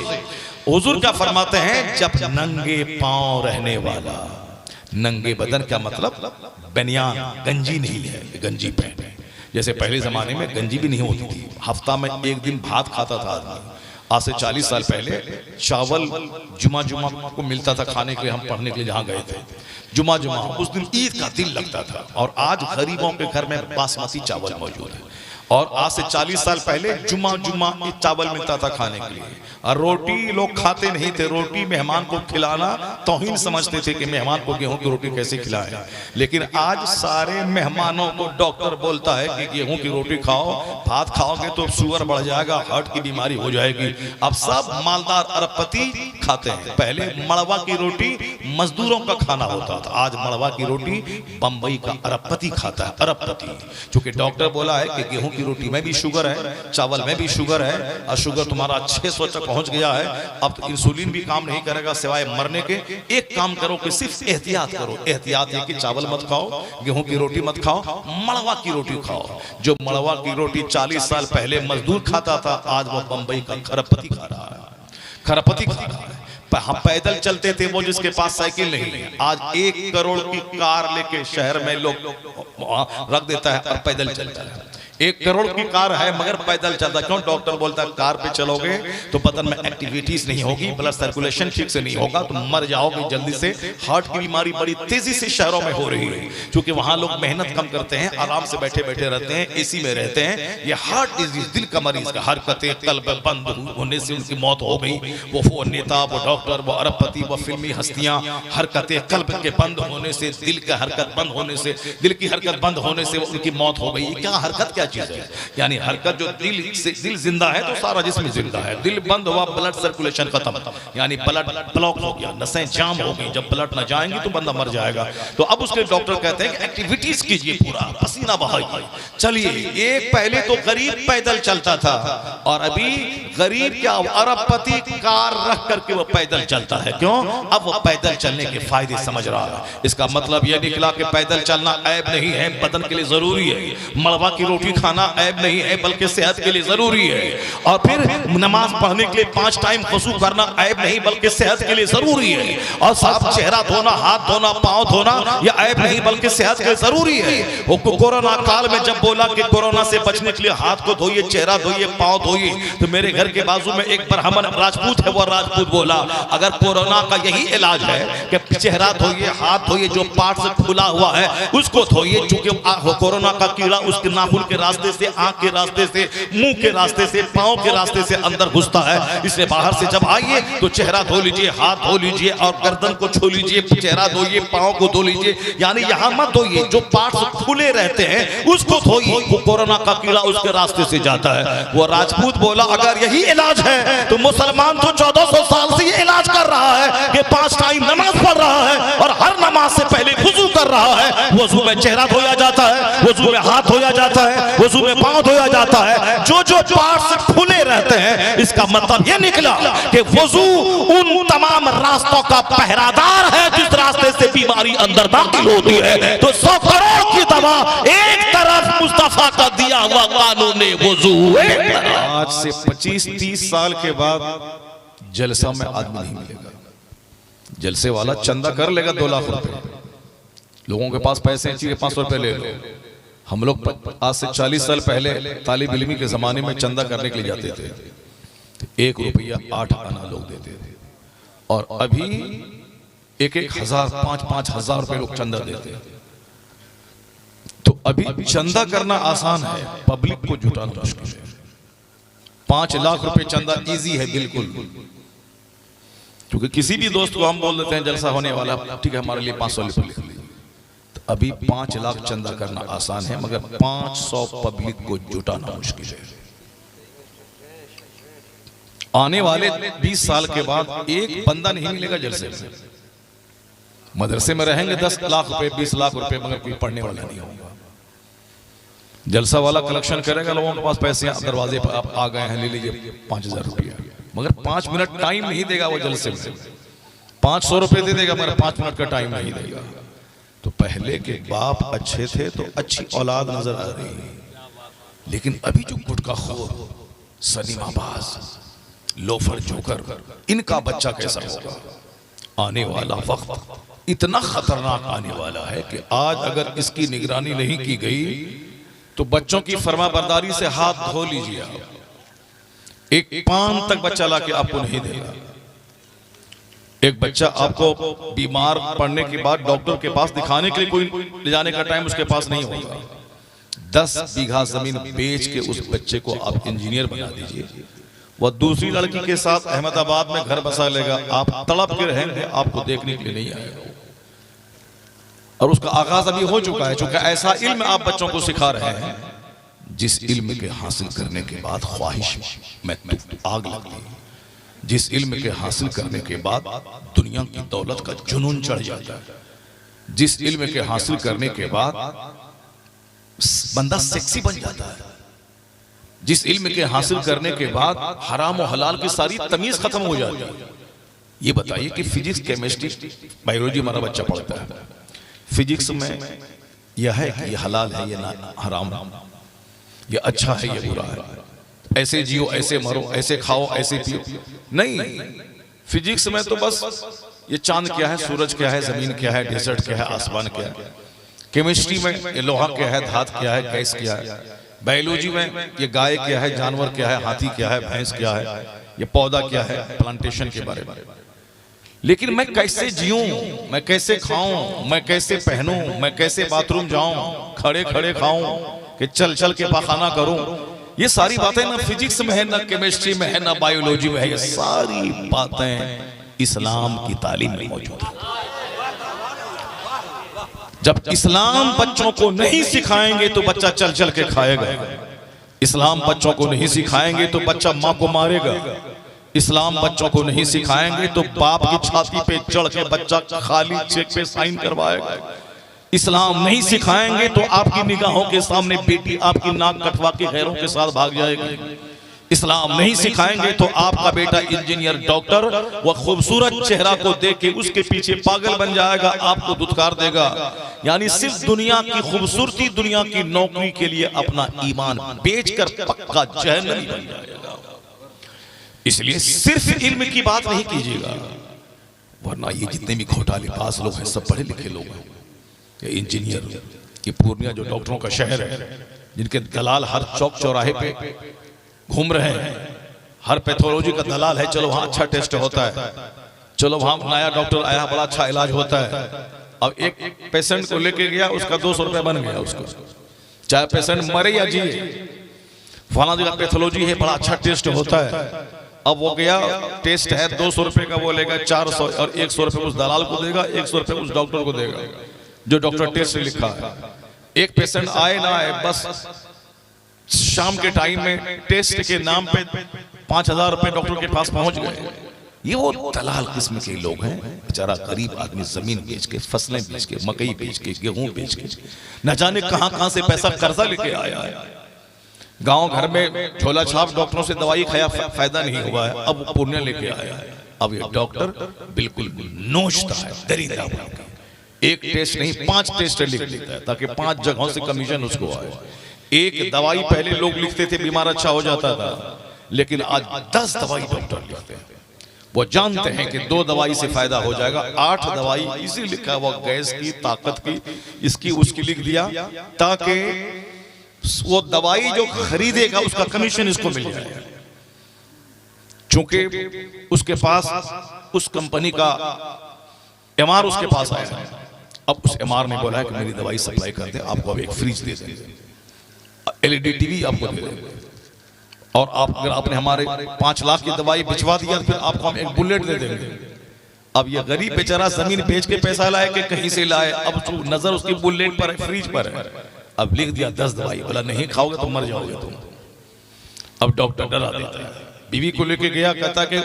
हुजूर क्या फरमाते हैं? जब नंगे पांव रहने वाला, नंगे बदन का मतलब बनियान, गंजी नहीं है, गंजी पहने। जैसे पहले जमाने में गंजी भी नहीं होती थी, हफ्ता में एक दिन भात खाता था आदमी। आज से 40 साल पहले चावल जुमा को मिलता था खाने के लिए, हम पढ़ने के लिए जहाँ गए थे, जुमा उस दिन ईद का दिन लगता था। और आज गरीबों के घर में बासमती चावल मौजूद है। और आज से 40 साल पहले जुमा चावल मिलता था खाने के लिए, और रोटी लोग खाते नहीं थे। रोटी मेहमान को खिलाना तौहीन समझते थे कि मेहमान को गेहूं की रोटी कैसे खिलाएं। लेकिन आज सारे मेहमानों को डॉक्टर बोलता है कि गेहूं की रोटी खाओ, भात खाओगे तो शुगर बढ़ जाएगा, हार्ट की बीमारी हो जाएगी। अब सब मालदार अरबपति खाते हैं। पहले मड़वा की रोटी मजदूरों का खाना होता था, आज मड़वा की रोटी बंबई का अरबपति खाता है, अरबपति। क्योंकि डॉक्टर बोला है कि गेहूं की रोटी में भी शुगर है, चावल में भी शुगर है, और शुगर तुम्हारा 600 तक पहुंच गया है। अब तो इंसुलिन भी काम नहीं करेगा सिवाय मरने के। एक काम करो कि सिर्फ एहतियात करो। एहतियात है कि चावल मत खाओ, गेहूं की रोटी मत खाओ, मड़वा की रोटी खाओ। जो मड़वा की रोटी 40 साल पहले मजदूर खाता था, आज वो बंबई का खरबपति खा रहा है, खरबपति खा रहा है। हम पैदल चलते थे, वो जिसके पास साइकिल नहीं है, आज 1 करोड़ की कार लेके शहर में लोग रख देता है और पैदल चलता है। 1 करोड़ की कार है मगर पैदल चलता। क्यों? डॉक्टर बोलता है कार पे चलोगे तो बदन में एक्टिविटीज नहीं होगी, ब्लड सर्कुलेशन ठीक से नहीं होगा, तो मर जाओगे जल्दी से। हार्ट की बीमारी बड़ी तेजी से शहरों में हो रही है, क्योंकि वहां लोग मेहनत कम करते हैं, आराम से बैठे बैठे रहते हैं, एसी में रहते हैं। ये हार्ट डिजीज, दिल का मरीज का हरकतें कल्ब बंद होने से उनकी मौत हो गई। वो नेता, वो डॉक्टर, वो अरबपति, वो फिल्मी हस्तियां, हरकतें कल्ब के बंद होने से, दिल का हरकत बंद होने से, दिल की हरकत बंद होने से उनकी मौत हो गई। क्या हरकत, क्या चीज है? यानी हरकत, जो दिल जिंदा है तो सारा जिस्म जिंदा है। दिल बंद हुआ, ब्लड सर्कुलेशन खत्म, यानी ब्लड ब्लॉक हो गया, नसें जाम हो गई। जब ब्लड न जाएंगी तो बंदा मर जाएगा। तो अब उसके डॉक्टर कहते हैं कि एक्टिविटीज कीजिए, पूरा पसीना बहाइए, चलिए। एक पहले तो गरीब पैदल चलता था, और अभी गरीब क्या, अरबपति कार रख करके वो पैदल चलता है। क्यों? अब वो पैदल चलने के फायदे समझ रहा है। इसका मतलब यह निकला कि पैदल चलना ऐब नहीं है, बदन के लिए जरूरी है। मड़वा की रोटी खाना ऐब नहीं है बल्कि सेहत के लिए जरूरी है। और फिर नमाज पढ़ने के लिए 5 टाइम वजू करना ऐब नहीं बल्कि सेहत के लिए जरूरी है। और साफ चेहरा धोना, हाथ धोना, पांव धोना यह ऐब नहीं बल्कि सेहत के लिए जरूरी है। वो कोरोना काल में जब बोला कि कोरोना से बचने के लिए हाथ को धोइए, चेहरा धोइए, पांव धोइए, तो मेरे घर के बाजू में एक ब्राह्मण राजपूत है, वो राजपूत बोला अगर कोरोना का यही इलाज है कि चेहरा धोइए, हाथ धोइए, जो पार्ट से खुला हुआ है उसको धोइए, चूंकि कोरोना का कीड़ा उसके नाखून के रास्ते से, आंख के रास्ते से, मुंह के रास्ते से, पांव के रास्ते से अंदर घुसता है, इसलिए बाहर से जब आइए तो चेहरा धो लीजिए, हाथ धो लीजिए और गर्दन को छू लीजिए, चेहरा धोइए, पांव को धो लीजिए, यानी यहां मत धोइए, जो पार्ट्स खुले रहते हैं उसको धोइए, वो कोरोना का कीड़ा उसके रास्ते से जाता है। वो राजपूत बोला अगर यही इलाज है तो मुसलमान तो 1400 साल से ये इलाज कर रहा है कि 5 टाइम नमाज पढ़ रहा है और हर नमाज से पहले वजू कर रहा है, वजू में चेहरा धोया जाता है, वजू में हाथ धोया जाता है, वजू में पांव धोया जाता है, जो जो पार्ट्स खुले रहते हैं, इसका मतलब यह निकला कि वजू उन तमाम रास्तों का पहरादार है जिस रास्ते से बीमारी अंदर दाखिल होती है। तो 100 करोड़ की दवा एक तरफ, मुस्तफा का दिया हुआ कानून वजू एक तरफ। आज से 25-30 साल के बाद जलसा में आदमी नहीं मिलेगा। जलसे वाला चंदा कर लेगा 2 लाख रुपए, लोगों के पास पैसे हैं, 500 रुपए ले लो। हम लोग आज से 40 साल पहले तालिब इल्मी के जमाने में चंदा करने के लिए जाते थे, 1 रुपया 8 आना लोग देते थे, और अभी 1-1 हजार 5-5 हजार रुपए लोग चंदा देते हैं। तो अभी चंदा करना आसान है, पब्लिक को जुटाना मुश्किल है। 5 लाख रुपए चंदा इजी है बिल्कुल, क्योंकि किसी भी दोस्त को हम बोल देते हैं जलसा होने वाला, ठीक है हमारे लिए 500 रुपए लिख लीजिए। तो अभी 5 लाख चंदा करना आसान है, मगर 500 पब्लिक को जुटाना मुश्किल है। आने वाले 20 साल के बाद एक बंदा नहीं मिलेगा जलसे में। मदरसे में रहेंगे 10 लाख रुपए, 20 लाख रुपए, मगर कोई पढ़ने वाला नहीं होगा। जलसा वाला कलेक्शन करेगा, लोगों के पास पैसे दरवाजे पर आप आ गए हैं, ले लीजिए 5000 रुपया, मगर 5 मिनट टाइम नहीं देगा वो जलसे में। 500 रुपए दे देगा मगर 5 मिनट का टाइम नहीं देगा। तो पहले के बाप अच्छे थे तो अच्छी औलाद नजर आ रही है, लेकिन अभी जो गुटखाखोर, सनीमाबाज, लोफर, जोकर, इनका बच्चा कैसा होगा? आने वाला वक्त इतना खतरनाक आने वाला है कि आज अगर इसकी निगरानी नहीं की गई तो बच्चों की फरमाबरदारी से हाथ धो लीजिए आप। एक पान तक बच्चा लाके आपको नहीं देगा। एक बच्चा आपको बीमार पड़ने के बाद डॉक्टर के पास दिखाने के लिए कोई ले जाने का टाइम उसके पास नहीं होगा। 10 बीघा जमीन बेच के उस बच्चे को आप इंजीनियर बना दीजिए, वह दूसरी लड़की के साथ अहमदाबाद में घर बसा लेगा, आप तड़प के रहेंगे, आपको देखने के लिए नहीं आएगा। और उसका आगाज अभी हो चुका है, चूंकि ऐसा इल्म आप बच्चों को सिखा रहे हैं जिस इल्म के हासिल करने के बाद ख्वाहिश में आग लगती है, जिस इल्म के हासिल करने के बाद दुनिया की दौलत का जुनून चढ़ जाता है, जिस इल्म के हासिल करने के बाद बंदा सेक्सी बन जाता है, जिस इल्म के हासिल करने के बाद हराम और हलाल की सारी तमीज खत्म हो जाती है। ये बताइए कि फिजिक्स, केमिस्ट्री, बायोलॉजी हमारा बच्चा पढ़ता है, फिजिक्स में यह है कि ये हलाल है, ये ना हराम, ये अच्छा है, ये बुरा है, ऐसे जियो, ऐसे मरो, ऐसे खाओ, ऐसे पियो, नहीं। फिजिक्स में तो बस ये चांद क्या है, सूरज क्या है, जमीन क्या है, डेजर्ट क्या है, आसमान क्या है। केमिस्ट्री में ये लोहा क्या है, धात क्या है, गैस क्या है। बायोलॉजी में ये गाय क्या है, जानवर क्या है, हाथी क्या है, भैंस क्या है, ये पौधा क्या है, प्लांटेशन के बारे में। लेकिन मैं कैसे जीऊं, मैं कैसे खाऊं, मैं कैसे पहनूं, मैं कैसे बाथरूम जाऊं, खड़े खड़े खाऊं कि चल चल के पाखाना करूं, ये सारी बातें ना फिजिक्स में है, ना केमिस्ट्री में है, ना बायोलॉजी में है। ये सारी बातें इस्लाम की तालीम में मौजूद है। जब इस्लाम बच्चों को नहीं सिखाएंगे तो बच्चा चल चल के खाएगा। इस्लाम बच्चों को नहीं सिखाएंगे तो बच्चा माँ को मारेगा। इस्लाम बच्चों को नहीं सिखाएंगे तो बाप की छाती पे चढ़ के बच्चा खाली चेक पे साइन करवाएगा। इस्लाम नहीं सिखाएंगे तो आपकी निगाहों के सामने बेटी आपकी नाक कटवा के गैरों के साथ भाग जाएगी। इस्लाम नहीं सिखाएंगे तो आपका बेटा इंजीनियर, डॉक्टर, वह खूबसूरत चेहरा को देख के उसके पीछे पागल बन जाएगा, आपको दुत्कार देगा। यानी सिर्फ दुनिया की खूबसूरती, दुनिया की नौकरी के लिए अपना ईमान बेचकर पक्का जहन्नमी बन जाएगा। इसलिए सिर्फ इल्म की बात नहीं कीजिएगा, वरना ये जितने भी घोटाले पास लोग हैं सब पढ़े लिखे लोग हैं। ये इंजीनियर, ये पूर्णिया जो डॉक्टरों का शहर है, जिनके दलाल हर चौक चौराहे पे घूम रहे हैं, हर पैथोलॉजी का दलाल है, चलो वहां अच्छा टेस्ट होता है, चलो वहां नया डॉक्टर आया बड़ा अच्छा इलाज होता है। अब एक पेशेंट को लेके गया, उसका 200 रुपया बन गया उसको, चाहे पेशेंट मरे या जिए, फलाना जगह पैथोलॉजी है, बड़ा अच्छा टेस्ट होता है। अब वो गया, टेस्ट है 200 रुपए का, वो लेगा 400 और 100 रुपए उस दलाल को देगा, 100 रुपए उस डॉक्टर को देगा जो डॉक्टर टेस्ट लिखा है। एक पेशेंट आए ना आए, बस शाम के टाइम में टेस्ट के नाम पे 5000 रुपए डॉक्टर के पास पहुंच गए। ये वो दलाल किस्म के लोग हैं। बेचारा गरीब आदमी जमीन बेच के, फसलें बेच के, मकई बेच के, गेहूं बेच के, न जाने कहां से पैसा कर्जा लेके आया है। गांव घर में झोला छाप डॉक्टरों से दवाई खाया, फायदा नहीं हुआ है, अब पुण्य लेके आया है। अब ये डॉक्टर बिल्कुल नोचता है, दरिद्र बनकर, एक टेस्ट नहीं 5 टेस्ट लिख देता है ताकि 5 जगहों से कमीशन उसको आए। एक दवाई पहले लोग लिखते थे, बीमार अच्छा हो जाता था, लेकिन आज 10 दवाई डॉक्टर लिखते हैं। वो जानते हैं कि 2 दवाई से फायदा हो जाएगा, 8 दवाई इसी लिखा, वो गैस की, ताकत की, इसकी उसकी लिख दिया, ताकि वो दवाई जो खरीदेगा उसका कमीशन इसको मिल जाएगा। चूंकि उसके पास उस कंपनी का एमआर उसके पास आया है, अब उस एमआर ने बोला है कि मेरी दवाई सप्लाई कर दे, आपको अब एक फ्रिज दे देंगे, एलईडी टीवी आपको दे देंगे, और आप अगर आपने हमारे 5 लाख की दवाई भिजवा दिया तो फिर आपको हम एक बुलेट दे देंगे। अब ये गरीब बेचारा जमीन बेच के पैसा लाए कि कहीं से लाए, अब नजर उसकी बुलेट पर है, फ्रिज पर है। अब लिख दिया 10 दवाई, बोला नहीं खाओगे तो मर जाओगे तुम। अब डॉक्टर डरा देता है, बीवी को लेके गया, कहता कि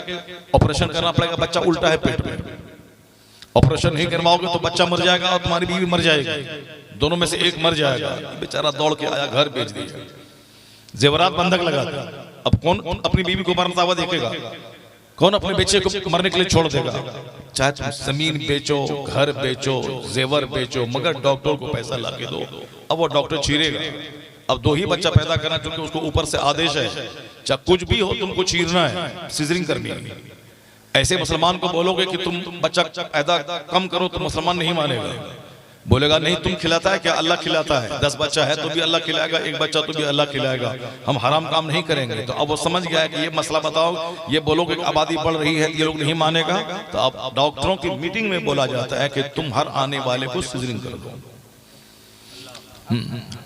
ऑपरेशन करना पड़ेगा, बच्चा उल्टा है पेट में, ऑपरेशन नहीं करवाओगे तो बच्चा मर जाएगा और तुम्हारी बीवी मर जाएगी, दोनों में से एक मर जाएगा। बेचारा दौड़ के आया, घर बेच दिया, जेवरात बंधक लगा दिया। अब कौन अपनी बीवी को मरता हुआ देखेगा? कौन अपने बच्चे को मरने के लिए छोड़ देगा? चाहे तुम जमीन बेचो, घर बेचो, जेवर बेचो, मगर डॉक्टर को पैसा ला के दो। अब वो डॉक्टर चीरेगा। अब 2 ही बच्चा पैदा करना, क्योंकि उसको ऊपर से आदेश है, चाहे कुछ भी हो तुमको चीरना है, सिजरिंग करनी है। ऐसे मुसलमान को बोलोगे कि तुम बच्चा पैदा कम करो तो मुसलमान नहीं मानेगा, बोलेगा नहीं तुम खिलाता है क्या? अल्लाह खिलाता है, 10 बच्चा है तो भी अल्लाह खिलाएगा, 1 बच्चा तो भी अल्लाह खिलाएगा, हम हराम काम नहीं करेंगे। तो अब वो समझ गया है कि ये मसला बताओ, ये बोलोगे कि आबादी बढ़ रही है, ये लोग नहीं मानेगा। तो अब डॉक्टरों की मीटिंग में बोला जाता है कि तुम हर आने वाले को सिजरिंग कर दो,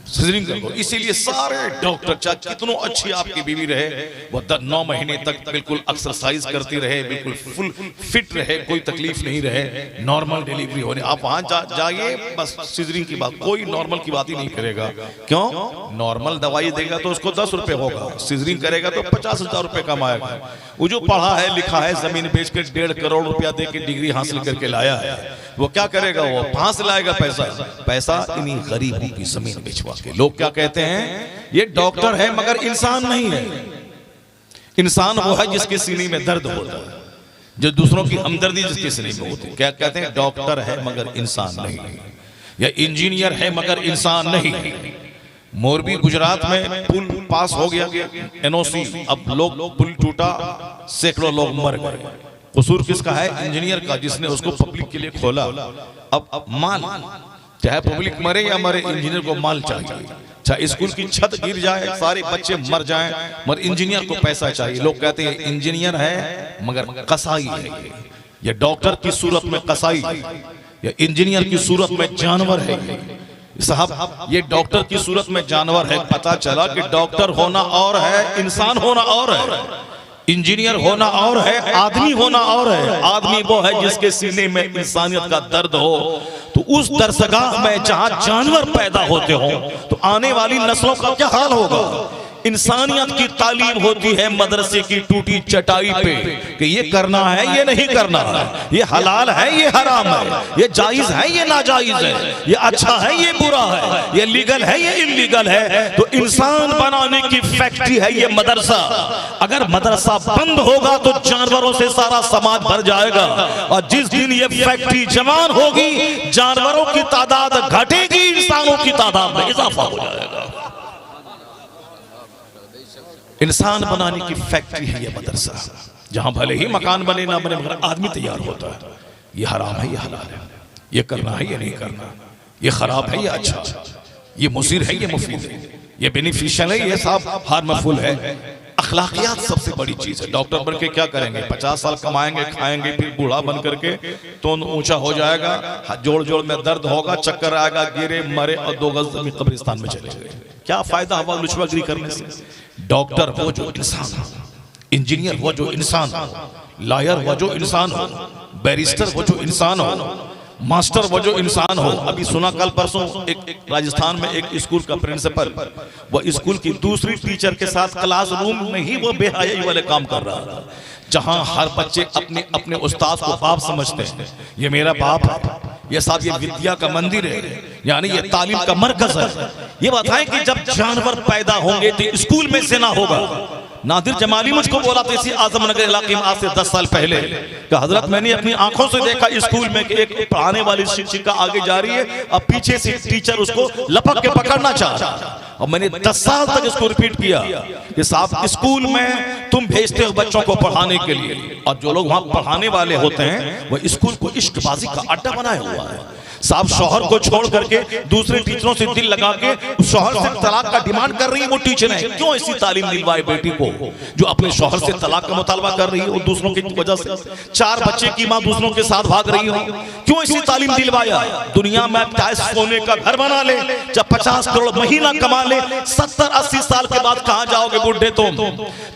सिजरिंग कर दो। इसीलिए सारे डॉक्टर, चाहे कितनों अच्छी आपकी बीवी रहे, वो 9 महीने तक बिल्कुल एक्सरसाइज करती रहे, बिल्कुल फुल फिट रहे, कोई तकलीफ नहीं रहे, नॉर्मल डिलीवरी होने, आप वहां जाइए, बस सिजरिंग की बात, कोई नॉर्मल की बात ही नहीं करेगा। क्यों? नॉर्मल दवाई देगा तो उसको 10 रुपए होगा, सिजरिंग करेगा तो 50,000 रुपए कमाएगा। वो जो पढ़ा है लिखा है, जमीन बेच के 1.5 करोड़ रुपया दे के डिग्री हासिल करके लाया है, वो क्या करेगा? वो फांस लाएगा पैसा इन्हीं गरीबों की जमीन बेचवा के। लोग क्या कहते हैं? ये डॉक्टर है मगर इंसान नहीं है। इंसान वो है जिसके सीने में दर्द होता है, जो दूसरों की हमदर्दी जिसके सीने में होती है। क्या कहते हैं? डॉक्टर है मगर इंसान नहीं, या इंजीनियर है मगर इंसान नहीं। मोरबी गुजरात में पुल पास हो गया एनओसी, अब लोग पुल टूटा, सैकड़ों लोग मर गए। कसूर किसका है? इंजीनियर का, जिसने उसको पब्लिक के लिए खोला। अब माल, चाहे पब्लिक मरे या मरे, इंजीनियर को माल चाहिए। चाहे स्कूल की छत गिर जाए, सारे बच्चे मर जाएं, मगर इंजीनियर को पैसा चाहिए। लोग कहते हैं इंजीनियर है मगर कसाई है, ये डॉक्टर की सूरत में कसाई, या इंजीनियर की सूरत में जानवर है। साहब ये डॉक्टर की सूरत में जानवर है। पता चला कि डॉक्टर होना और है, इंसान होना और है, इंजीनियर होना और है, आदमी होना और है। आदमी वो है जिसके सीने में इंसानियत का दर्द हो। तो उस दरसगाह में जहां जानवर पैदा होते हो तो आने वाली नस्लों का क्या हाल होगा? इंसानियत की तालीम होती है मदरसे की टूटी चटाई पे कि ये करना है, ये नहीं करना है, ये हलाल है, ये हराम है, ये जायज है, ये नाजायज है, ये अच्छा है, ये बुरा है, ये लीगल है, ये इल्लीगल है। तो इंसान बनाने की फैक्ट्री है ये मदरसा। अगर मदरसा बंद होगा तो जानवरों से सारा समाज भर जाएगा, और जिस दिन ये फैक्ट्री जवान होगी जानवरों की तादाद घटेगी, इंसानों की तादाद में इजाफा हो जाएगा। इंसान बनाने की फैक्ट्री है ये मदरसा, जहां भले ही मकान बने ना बने मगर आदमी तैयार होता है। ये हराम है, ये हलाल है, ये करना है, ये नहीं करना, ये खराब है, ये अच्छा, ये मुसीर है, ये मुफीद है, ये बेनिफिशियल है, ये साहब हार्मफुल है। अखलाकियात सबसे बड़ी चीज है। डॉक्टर बन के क्या करेंगे, 50 साल कमाएंगे, खाएंगे, फिर बूढ़ा बन करके तो ऊंचा हो जाएगा, जोड़ जोड़ में दर्द होगा, चक्कर आएगा, गिरे मरे और 2 गज जमीन कब्रिस्तान में चले गए। क्या फायदा हवा लुचवागिरी करने से। डॉक्टर वो जो इंसान हो, इंजीनियर वो जो इंसान हो, लॉयर वो जो इंसान हो, बैरिस्टर वो जो इंसान हो, मास्टर वो जो इंसान हो। अभी सुना कल परसों एक राजस्थान में एक स्कूल का प्रिंसिपल वो स्कूल की दूसरी टीचर के साथ क्लासरूम में ही वो बेहयाई वाले काम कर रहा था, जहां हर बच्चे अपने अपने उस्ताद को बाप समझते हैं। ये मेरा बाप है, ये साहब ये विद्या का मंदिर है, यानी ये तालीम का मरकज है। ये बताएं कि जब जानवर पैदा होंगे तो स्कूल में से ना होगा। नादिर जमाली मुझको बोला था इसी आजमनगर इलाके में आज से 10 साल पहले कि हजरत मैंने अपनी आंखों से देखा स्कूल में कि एक पढ़ाने वाली शिक्षिका आगे जा रही है, अब पीछे से टीचर उसको लपक के पकड़ना चाह रहा है। और मैंने 10 साल तक इसको रिपीट किया कि साहब स्कूल में तुम भेजते हो बच्चों को पढ़ाने के लिए, और जो लोग वहां पढ़ाने वाले होते हैं वो स्कूल को इश्कबाजी का अड्डा बनाया हुआ है। साहब शौहर को छोड़ करके दूसरे टीचरों से दिल लगा के शौहर से तलाक का डिमांड कर रही है वो टीचर है। क्यों ऐसी तालीम दिलवाए बेटी को जो अपने शौहर से तलाक का मुतालबा कर रही है और दूसरों की वजह से 4 बच्चे की मां दूसरों के साथ भाग रही हो? क्यों ऐसी तालीम दिलवाया? दुनिया में चाहे सोने का घर बना ले, जब 50 करोड़ महीना कमा ले, 70-80 साल के बाद कहां जाओगे बुढ़े तुम?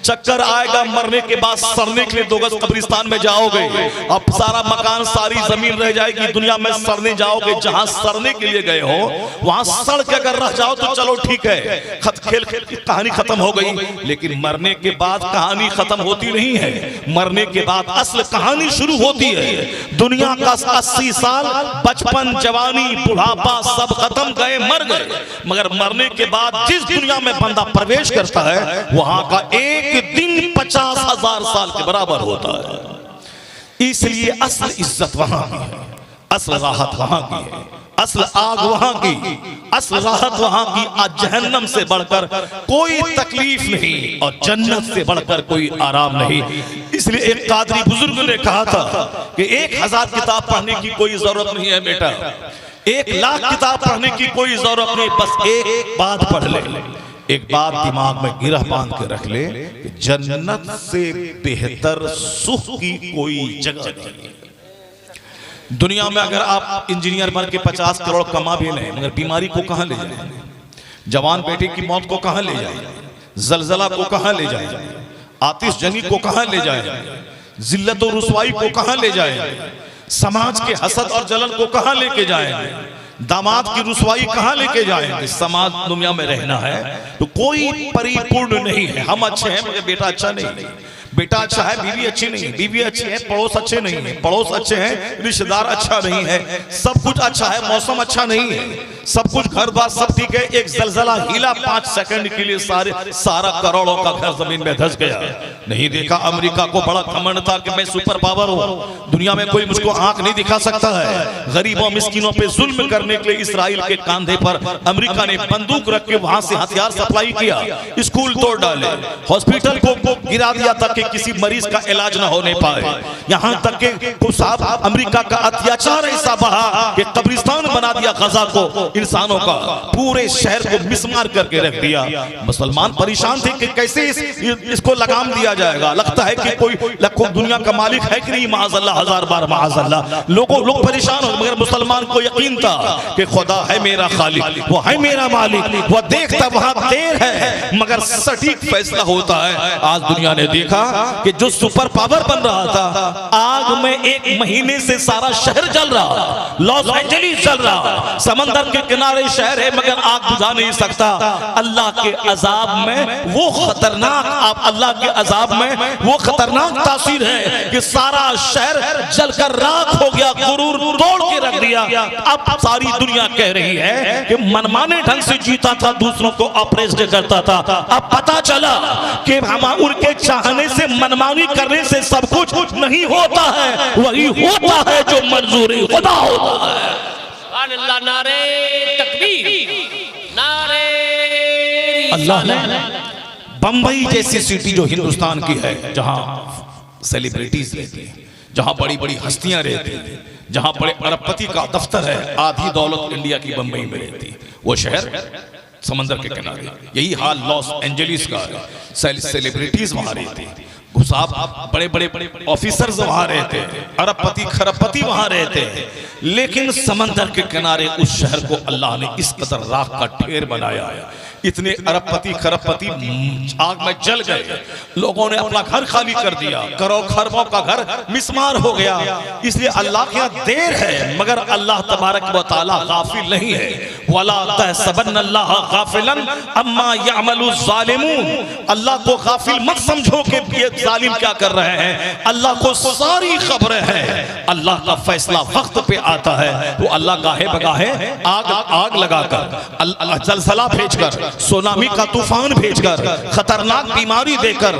चक्कर आएगा मरने के बाद, सड़ने के लिए 2 गज कब्रिस्तान में जाओगे। अब सारा मकान सारी जमीन रह जाएगी, दुनिया में सड़ने जाओगे। जहां सड़ने के लिए गए हो वहां सड़ के अगर रह जाओ तो चलो ठीक है, खेल कहानी खत्म हो गई। लेकिन मरने के बाद कहानी खत्म होती नहीं है, मरने के बाद असल कहानी शुरू होती है। दुनिया का 80 साल बचपन, जवानी, बुढ़ापा सब खत्म, गए मर गए, मगर मरने के बाद जिस दुनिया में बंदा प्रवेश करता है वहां का एक दिन 50,000 साल के बराबर होता है। इसलिए असल इज्जत वहां की है, असल राहत वहां की है, असल आग वहां की, असल राहत वहां की। आज जहन्नम से बढ़कर कोई तकलीफ नहीं और जन्नत से बढ़कर कोई आराम नहीं। इसलिए एक कादरी बुजुर्ग ने कहा था कि 1000 किताब पढ़ने की कोई जरूरत नहीं है बेटा, 1,00,000 किताब पढ़ने की कोई जरूरत नहीं, बस एक बात पढ़ ले, एक बात दिमाग में गिरह बांध के रख ले कि जन्नत से बेहतर सुख की कोई जगह नहीं। दुनिया में अगर आप इंजीनियर बन के 50 करोड़ कमा भी लें, मगर बीमारी को कहां ले जाए? जवान बेटे की मौत को कहां ले जाए? जलजला को कहां ले जाए? आतिशजनी को कहां ले जाए? जिल्लत और रुसवाई को कहां ले जाए? समाज के हसद और जलन को कहां लेके जाएंगे? दामाद की रुसवाई कहां लेके जाएंगे? समाज दुनिया में रहना है तो कोई परिपूर्ण नहीं है। हम अच्छे हैं मगर बेटा अच्छा नहीं, बेटा अच्छा है बीवी अच्छी नहीं, बीवी अच्छी है पड़ोस अच्छे नहीं है, पड़ोस अच्छे हैं रिश्तेदार अच्छा नहीं है, सब कुछ अच्छा है मौसम अच्छा नहीं है, सब कुछ घर बार सब ठीक है, एक जलजला हिला 5 सेकंड के लिए सारा करोड़ों का घर जमीन में धंस गया। नहीं देखा अमेरिका को बड़ा घमंड था कि मैं सुपर पावर हूं, दुनिया में कोई मुझको आंख नहीं दिखा सकता है। गरीबों मिस्किनों पे जुल्म करने के लिए इसराइल के कांधे पर अमेरिका ने बंदूक रख के वहां से हथियार सप्लाई किया, स्कूल तोड़ डाले, हॉस्पिटल को गिरा दिया तक किसी मरीज का इलाज ना होने पाए। यहां तक कि साहब अमेरिका का अत्याचार ऐसा बढ़ा कि कब्रिस्तान बना दिया गजा को, इंसानों का पूरे शहर को मिसमार करके रख दिया। मुसलमान परेशान थे कि कैसे इसको लगाम दिया जाएगा। लगता है कि कोई लाखों दुनिया का मालिक है कि नहीं, माअज़ल्लाह, 1000 बार माअज़ल्लाह। लोग परेशान हो, मगर मुसलमान को यकीन था कि खुदा है मेरा खालिक, वो है मेरा मालिक, वो देखता वहां देर है मगर सटीक फैसला होता है। आज दुनिया ने देखा कि जो सुपर पावर बन रहा था, आग में 1 महीने से सारा शहर जल रहा, लॉस एंजलिस जल रहा, समंदर के किनारे शहर है मगर आग बुझा नहीं सकता। अल्लाह के अजाब में वो खतरनाक, आप अल्लाह के अजाब में वो खतरनाक तासीर है कि सारा शहर जलकर राख हो गया, गुरूर तोड़ के रख दिया। अब सारी दुनिया कह रही है कि मनमाने ढंग से जीता था, दूसरों को ऑपरेट करता था। अब पता चला कि हम उनके चाहने से, मनमानी करने से सब कुछ नहीं होता है, वही होता है जो मंजूरी खुदा होता है। अल्लाह, नारे तकबीर, नारे अल्लाह ने बंबई जैसी सिटी जो हिंदुस्तान की है, जहां सेलिब्रिटीज रहती हैं, जहां बड़ी बड़ी हस्तियां रहती हैं, जहां बड़े अरबपति का दफ्तर है, आधी दौलत इंडिया की बंबई में रहती है, वो शहर समंदर के किनारे। यही हाल लॉस एंजलिस का है। सेलिब्रिटीज वहां रहते हैं, साहब बड़े बड़े ऑफिसर्स वहां रहते हैं, अरबपति खरबपति वहां रहते हैं, लेकिन समंदर के किनारे उस शहर को अल्लाह ने इस कदर राख का ढेर बनाया है। इतने अरबपति खरबपति आग में जल गए, लोगों ने अपना घर खाली कर दिया, करोड़ खरबों का घर मिस्मार हो गया। इसलिए अल्लाह के यहाँ देर है, मगर अल्लाह तबारक व तआला गाफिल नहीं है। वला तहसबन्नल्लाह गाफिलन अम्मा यअमलु ज़ालिमून, अल्लाह को गाफिल मत समझो कि ये जालिम क्या कर रहे हैं, अल्लाह को सारी खबरें हैं। अल्लाह का फैसला वक्त पे आता है, तो अल्लाह गाहे बगाहे आग लगाकर, अल्लाह जलजला भेजकर, सुनामी का तूफान भेजकर, खतरनाक बीमारी देकर,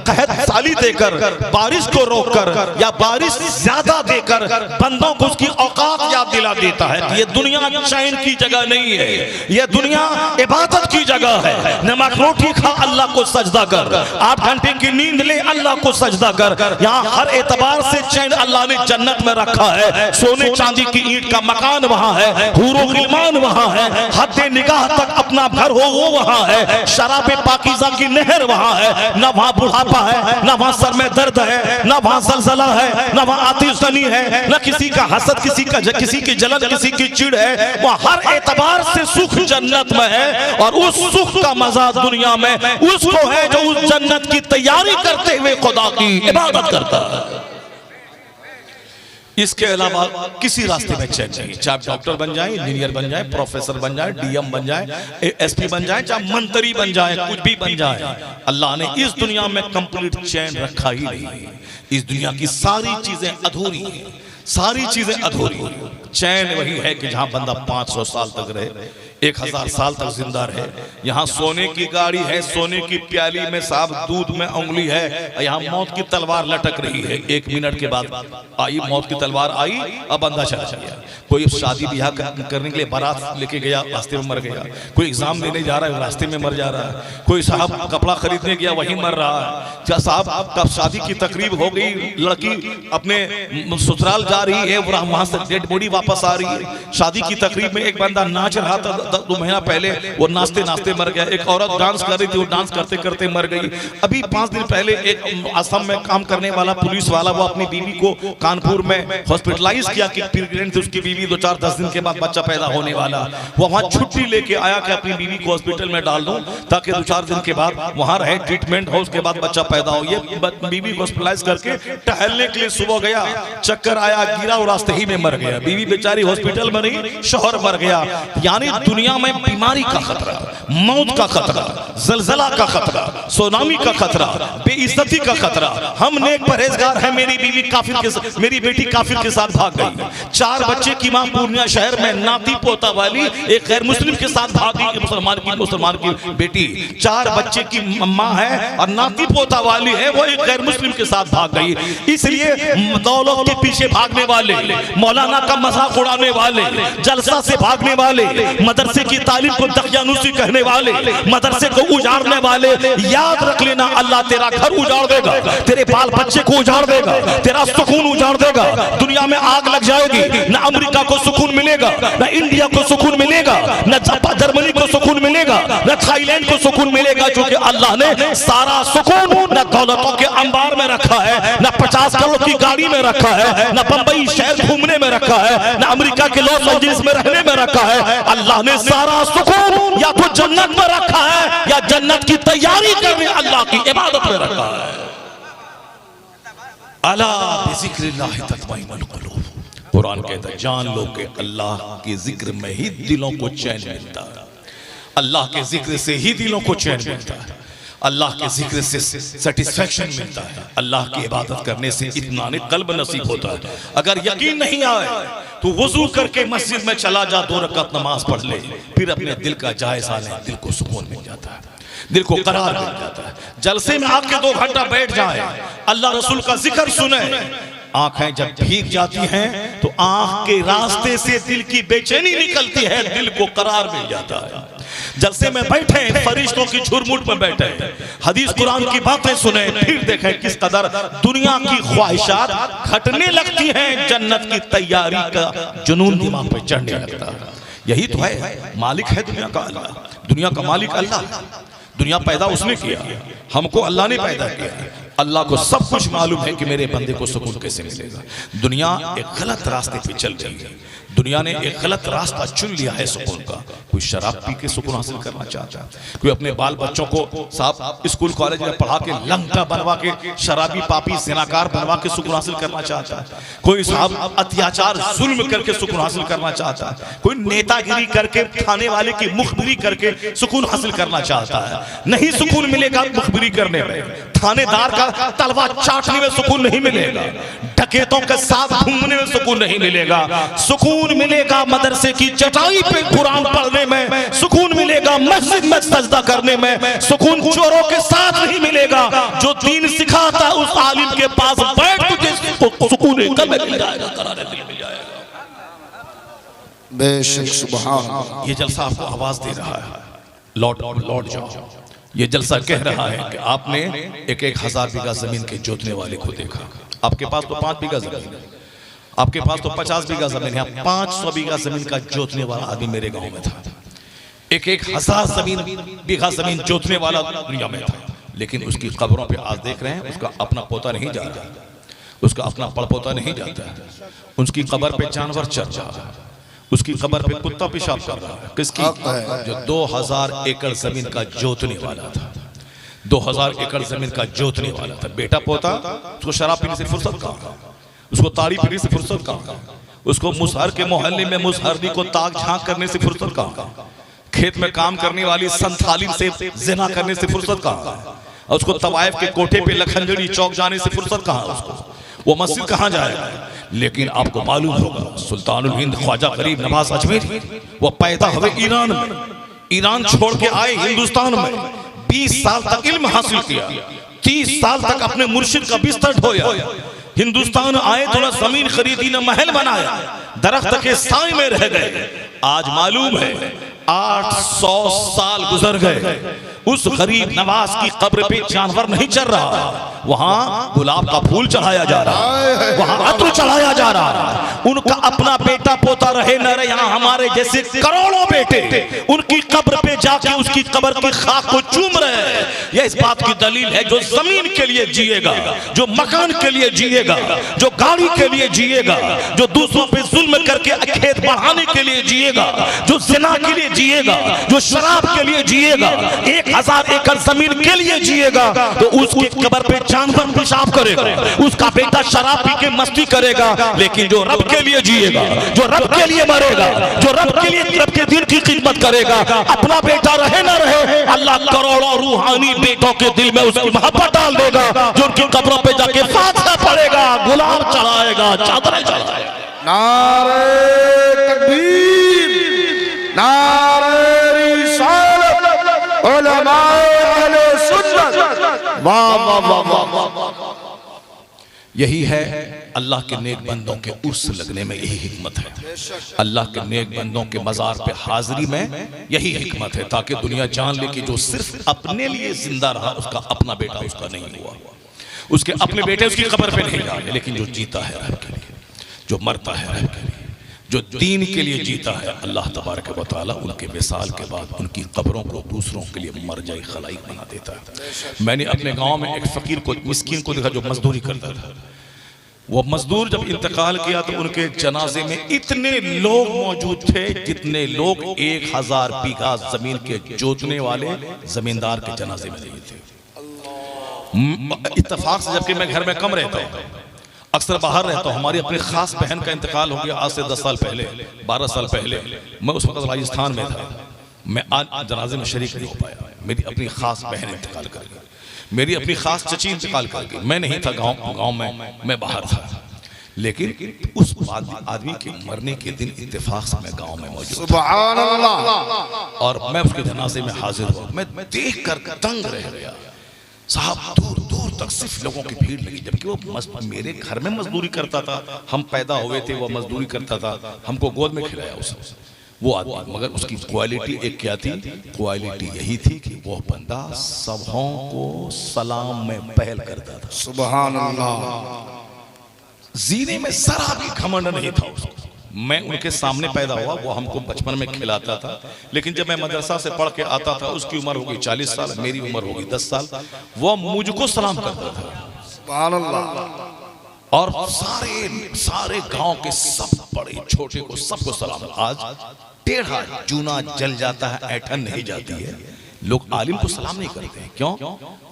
कहत साली देकर, बारिश को रोककर या बारिश ज्यादा देकर बंदों को उसकी औकात याद दिला देता है। ये दुनिया चैन की जगह नहीं है, ये दुनिया इबादत की जगह है। नमक रोटी खा, अल्लाह को सजदा कर, 8 घंटे की नींद ले, अल्लाह को सजदा कर। यहाँ हर एतबार से चैन अल्लाह ने जन्नत में रखा है। सोने चांदी की ईंट का मकान वहाँ है, हूरो गिलमान वहाँ है, हद निगाह तक अपना घर हो वो वहाँ है, शराबे पाकीज़ा की नहर वहाँ है। न वहाँ बुढ़ापा है, न वहाँ सर में दर्द है, न वहाँ ज़लज़ला है, न वहाँ आतिशबाज़ी है, न किसी का हसद, किसी की जलन, किसी की चिढ़ है। वहाँ हर एतबार से सुख जन्नत में है, और उस सुख का मजा दुनिया में उसको है जो उस जन्नत की तैयारी करते हुए खुदा की इबादत करता है। इसके अलावा किसी रास्ते में चैन नहीं, चाहे डॉक्टर बन जाए, इंजीनियर बन जाए, प्रोफेसर बन जाए, डीएम बन जाए, एसपी बन जाए, चाहे मंत्री बन जाए, कुछ भी बन जाए, अल्लाह ने इस दुनिया में कंप्लीट चैन रखा ही नहीं। इस दुनिया की सारी चीजें अधूरी हैं, सारी चीजें अधूरी। चैन वही है कि जहां बंदा 500 साल तक रहे, 1000 साल तक जिंदा रहे। यहाँ सोने की गाड़ी है, सोने की प्याली में साहब दूध में उंगली है, यहाँ मौत की तलवार लटक रही है। 1 मिनट के बाद आई मौत की तलवार आई, अब बंदा चला गया। कोई शादी ब्याह करने के लिए बारात लेके गया, रास्ते में मर गया। कोई एग्जाम देने जा रहा है, रास्ते में मर जा रहा है। कोई साहब कपड़ा खरीदने गया, वहीं मर रहा है। क्या साहब कब शादी की तकरीब हो गई, लड़की अपने ससुराल जा रही है, वहां से डेड बॉडी वापस आ रही है। शादी की तकरीब में एक बंदा नाच रहा था, 2 महीना पहले वो नाचते नाचते मर गया। एक औरत डांस कर रही थी, वो डांस करते करते मर गई। अभी 5 दिन पहले एक असम में काम करने वाला पुलिस वाला, वो अपनी बीवी को कानपुर में हॉस्पिटलाइज किया कि प्रेग्नेंट थी उसकी बीवी, 2-4-10 दिन के बाद बच्चा पैदा होने वाला। वो वहां छुट्टी लेके आया कि अपनी बीवी को हॉस्पिटल में डाल दूं ताकि 2-4 दिन के बाद वहां रहे, ट्रीटमेंट हो, उसके बाद बच्चा पैदा हो। ये बीवी को हॉस्पिटलाइज करके टहलने के लिए सुबह गया, चक्कर आया, गिरा और रास्ते ही में मर गया। बीवी बेचारी हॉस्पिटल में रही, शौहर मर गया। यानी दुनिया में बीमारी का खतरा, मौत का खतरा, जलजला का खतरा, सुनामी का खतरा, बेइज्जती का खतरा। हम नेक परहेजगार हैं, मेरी बीवी काफिर के, मेरी बेटी काफिर के साथ भाग गई। 4 बच्चे की मां पूर्णिया शहर में नाती पोता वाली एक गैर मुस्लिम के साथ भाग गई। मुसलमान की बेटी 4 बच्चे की मां है और नाती पोता वाली है, वो एक गैर मुस्लिम के साथ भाग गई। इसलिए दौलत के पीछे भागने वाले, मौलाना का मजाक उड़ाने वाले, जलसा से भागने वाले, मदरसे की तालीम को दकियानुसी कहने वाले, मदरसे को उजाड़ने वाले, याद रख लेना अल्लाह तेरा घर उजाड़ देगा, तेरे बाल बच्चे को उजाड़ देगा, तेरा सुकून उजाड़ देगा। दुनिया में आग लग जाएगी, न अमेरिका को सुकून मिलेगा, न इंडिया को सुकून मिलेगा, न जर्मनी को सुकून मिलेगा, न थाईलैंड को सुकून मिलेगा, क्योंकि अल्लाह ने सारा सुकून न दौलतों के अंबार में रखा है, न 50 करोड़ की गाड़ी में रखा है, न बंबई शहर घूमने में रखा है, न अमेरिका के लॉस एंजलिस में रहने में रखा है। अल्लाह ने सारा सुकून या तो जन्नत में रखा है या जन्नत की तैयारी करने, अल्लाह की इबादत में रखा है। अला बिज़िक्रिल्लाहि तत्मइन्नुल क़ुलूब। कुरान कहता है जान लो कि अल्लाह के जिक्र में ही दिलों को चैन मिलता है, अल्लाह के जिक्र से ही दिलों को चैन मिलता है, अल्लाह के जिक्र से सेटिस्फेक्शन मिलता है, अल्लाह की इबादत करने से इत्मीनान क़ल्ब नसीब होता है। अगर यकीन नहीं आए तो वजू करके मस्जिद में चला जा, 2 रकात नमाज पढ़ ले, फिर अपने दिल का जायजा ले, दिल को सुकून मिल जाता है, दिल को करार मिल जाता है। जलसे में आके 2 घंटा बैठ जाए, अल्लाह रसूल का जिक्र सुने, आंखें जब भीग जाती हैं तो आंख के रास्ते से दिल की बेचैनी निकलती है, दिल को करार मिल जाता है। जलसे में बैठे फरिश्तों की झुरमुट में बैठे, हदीस कुरान की बातें सुने, फिर देखें किस कदर दुनिया की ख्वाहिशात घटने लगती हैं, जन्नत की तैयारी का जुनून दिमाग पे चढ़ने लगता है। यही तो है, मालिक है दुनिया का अल्लाह, दुनिया का मालिक अल्लाह, दुनिया पैदा उसने किया, हमको अल्लाह ने पैदा किया। अल्लाह को सब कुछ मालूम है कि मेरे बंदे को सुकून कैसे मिलेगा। दुनिया एक गलत रास्ते पे चल रही है, दुनिया ने एक गलत रास्ता चुन लिया है सुकून का। कोई शराब पी के सुकून हासिल करना चाहता है, कोई अपने बाल बच्चों को साहब स्कूल कॉलेज में पढ़ा के लंका बनवा के शराबी पापी जिनाकार बनवा के सुकून हासिल करना चाहता है, कोई साहब अत्याचार जुल्म करके सुकून हासिल करना चाहता है, कोई नेतागिरी करके थाने वाले की मुखबिरी करके सुकून हासिल करना चाहता है। नहीं सुकून मिलेगा मुखबिरी करने में, थानेदार का तलवार चाटने में सुकून नहीं मिलेगा, डकैतों के साथ घूमने में सुकून नहीं मिलेगा। सुकून मिलेगा मदरसे की चटाई पे कुरान पढ़ने में, सुकून मिलेगा मस्जिद में सजदा करने में, सुकून चोरों के साथ नहीं मिलेगा। जो दीन सिखाता उस आलिम के पास बैठ तुझे सुकून मिल जाएगा, करारे दिल मिल जाएगा। बेशक सुभान। ये जलसा आपको आवाज दे रहा है, लौट जाओ। ये जलसा कह रहा है कि आपने एक 1000 बीघा जमीन के जोतने वाले को देखा, आपके पास तो 5 बीघा जमीन है, आपके पास तो 50 बीघा जमीन है, 500 बीघा जमीन का जोतने वाला आदमी मेरे गांव में था। एक 1000 बीघा जमीन जोतने वाला दुनिया में था, लेकिन उसकी कब्रों पे आज देख रहे हैं उसका अपना पोता नहीं जा रहा, उसका अपना पड़पोता नहीं जाता, उसकी कब्र पे जानवर चढ़ रहा है, उसकी कब्र पे कुत्ता पेशाब कर रहा है। किसकी? जो 2000 एकड़ जमीन का जोतने वाला था, 2000 एकड़ जमीन का जोतने वाला था। बेटा पोता उसको शराब पीने से फुर्सत कहाँ, उसको ताड़ी पीने से फुर्सत कहाँ, उसको मुसहर के मोहल्ले में मुसहरनी को ताक झांक करने से फुर्सत कहाँ, खेत में काम करने वाली संथालिन से जिना करने से फुर्सत कहाँ, उसको तवाइफ के कोठे पे लखनजड़ी चौक जाने से फुर्सत कहाँ, उसको वो मस्जिद कहाँ जाएगा। लेकिन आपको मालूम होगा सुल्तानुल हिंद ख्वाजा गरीब नवाज अजमेरी वो पैदा हुए ईरान में, ईरान छोड़ के आए हिंदुस्तान में, 20 साल तक इल्म हासिल किया, 30 साल तक अपने मुर्शिद का बिस्तर ढोया, हिंदुस्तान आए तो ना जमीन खरीदी ना महल बनाया, दरख्त के साए में रह गए। आज मालूम है 800 साल गुजर गए, उस गरीब नवाज की कब्र पे जानवर नहीं चढ़ रहा, वहां गुलाब का फूल चढ़ाया जा रहा है, वहां अत्र चढ़ाया जा रहा है। उनका अपना बेटा पोता रहे न रहे, यहाँ हमारे जैसे करोड़ों बेटे उनकी कब्र पे जाके उसकी कब्र की खाक को चूम रहे हैं। यह इस बात की दलील है जो जमीन के लिए जिएगा, जो मकान के लिए जिएगा, जो गाड़ी के लिए जिएगा, जो दूसरों पे जुल्म करके खेत बढ़ाने के लिए जिएगा, जो जिना के लिए जिएगा, जो शराब के लिए जिएगा, 1000 एकड़ जमीन के लिए जिएगा, तो उसके कब्र पे जानवर पेशाब करेगा, उसका बेटा शराब पी के मस्ती करेगा। लेकिन जो रब के लिए जिएगा, जो रब के लिए मरेगा, जो रब के लिए रब के दिन की खिदमत करेगा, अपना बेटा रहे ना रहे, अल्लाह करोड़ों रूहानी बेटों के दिल में उसकी मोहब्बत डाल देगा, जो उनकी कब्रों पे जाके फातिहा पढ़ेगा, गुलाब चढ़ाएगा, चादरें चढ़ाएगा। नारे तकबीर, नारे रिसालत, उलमाए अहले सुन्नत। वाह वाह वाह वाह। यही है अल्लाह के नेक बंदों के उर्स लगने में, यही हिकमत है। अल्लाह के नेक बंदों के मजार पे हाजिरी में यही हिकमत है, ताकि दुनिया जान ले कि जो सिर्फ अपने लिए जिंदा रहा उसका अपना बेटा उसका नहीं हुआ, उसके अपने बेटे उसकी कब्र पे नहीं जाए, लेकिन जो जीता है रब के लिए, जो मरता है रब के लिए, जो दीन के लिए जीता है, अल्लाह तबारक व तआला उनके विसाल के बाद उनकी कब्रों को दूसरों के लिए मरजाई खलाइक बना देता है। मैंने अपने गांव में एक फकीर को, मिस्कीन को देखा जो मजदूरी करता था। वो मजदूर जब इंतकाल किया तो उनके जनाजे में इतने लोग मौजूद थे जितने लोग 1000 बीघा जमीन के जोतने वाले जमींदार के जनाजे में नहीं थे। इत्तेफाक से, जबकि मैं घर में कम रहता हूँ, अक्सर बाहर रहता हूँ। हमारी अपनी खास बहन का इंतकाल हो गया आज से 10 साल पहले, 12 साल पहले। मैं उस वक्त राजस्थान में था, मैं आज जनाजे में शरीक नहीं हो पाया। मेरी अपनी खास बहन इंतकाल कर गई, मेरी अपनी खास चची इंतकाल कर गई। मैं नहीं था गांव में, मैं बाहर था। लेकिन उस आदमी के मरने के दिन इत्तेफाक से मैं गांव में मौजूद था। सुभान अल्लाह। और मैं उसके जनाजे में हाजिर हुआ। मैं देख कर दंग रह गया साहब, दूर दूर तक सिर्फ लोगों की भीड़ लगी, जबकि वो मेरे घर में मजदूरी करता था। हम पैदा हुए थे, वो मजदूरी करता था, हमको गोद में खिलाया उसने, वो आदमी। मगर उसकी क्वालिटी एक क्या थी? क्वालिटी यही थी कि वो बंदा सबों को सलाम में पहल करता था। सुभान अल्लाह। जीने में जरा भी घमंड नहीं था उसको। मैं उनके सामने पैदा हुआ, वो हमको बचपन में खिलाता था। लेकिन जब मैं मदरसा से पढ़ के आता था, उसकी उम्र होगी 40 साल, मेरी उम्र होगी 10 साल, वो मुझको सलाम करता था। सुभान अल्लाह। और सारे गांव के सब बड़े छोटे को सबको सलाम। आज टेढ़ा जूना जल जाता है, ऐठन नहीं जाती है, लोग आलिम को सलाम नहीं करते हैं। क्यों?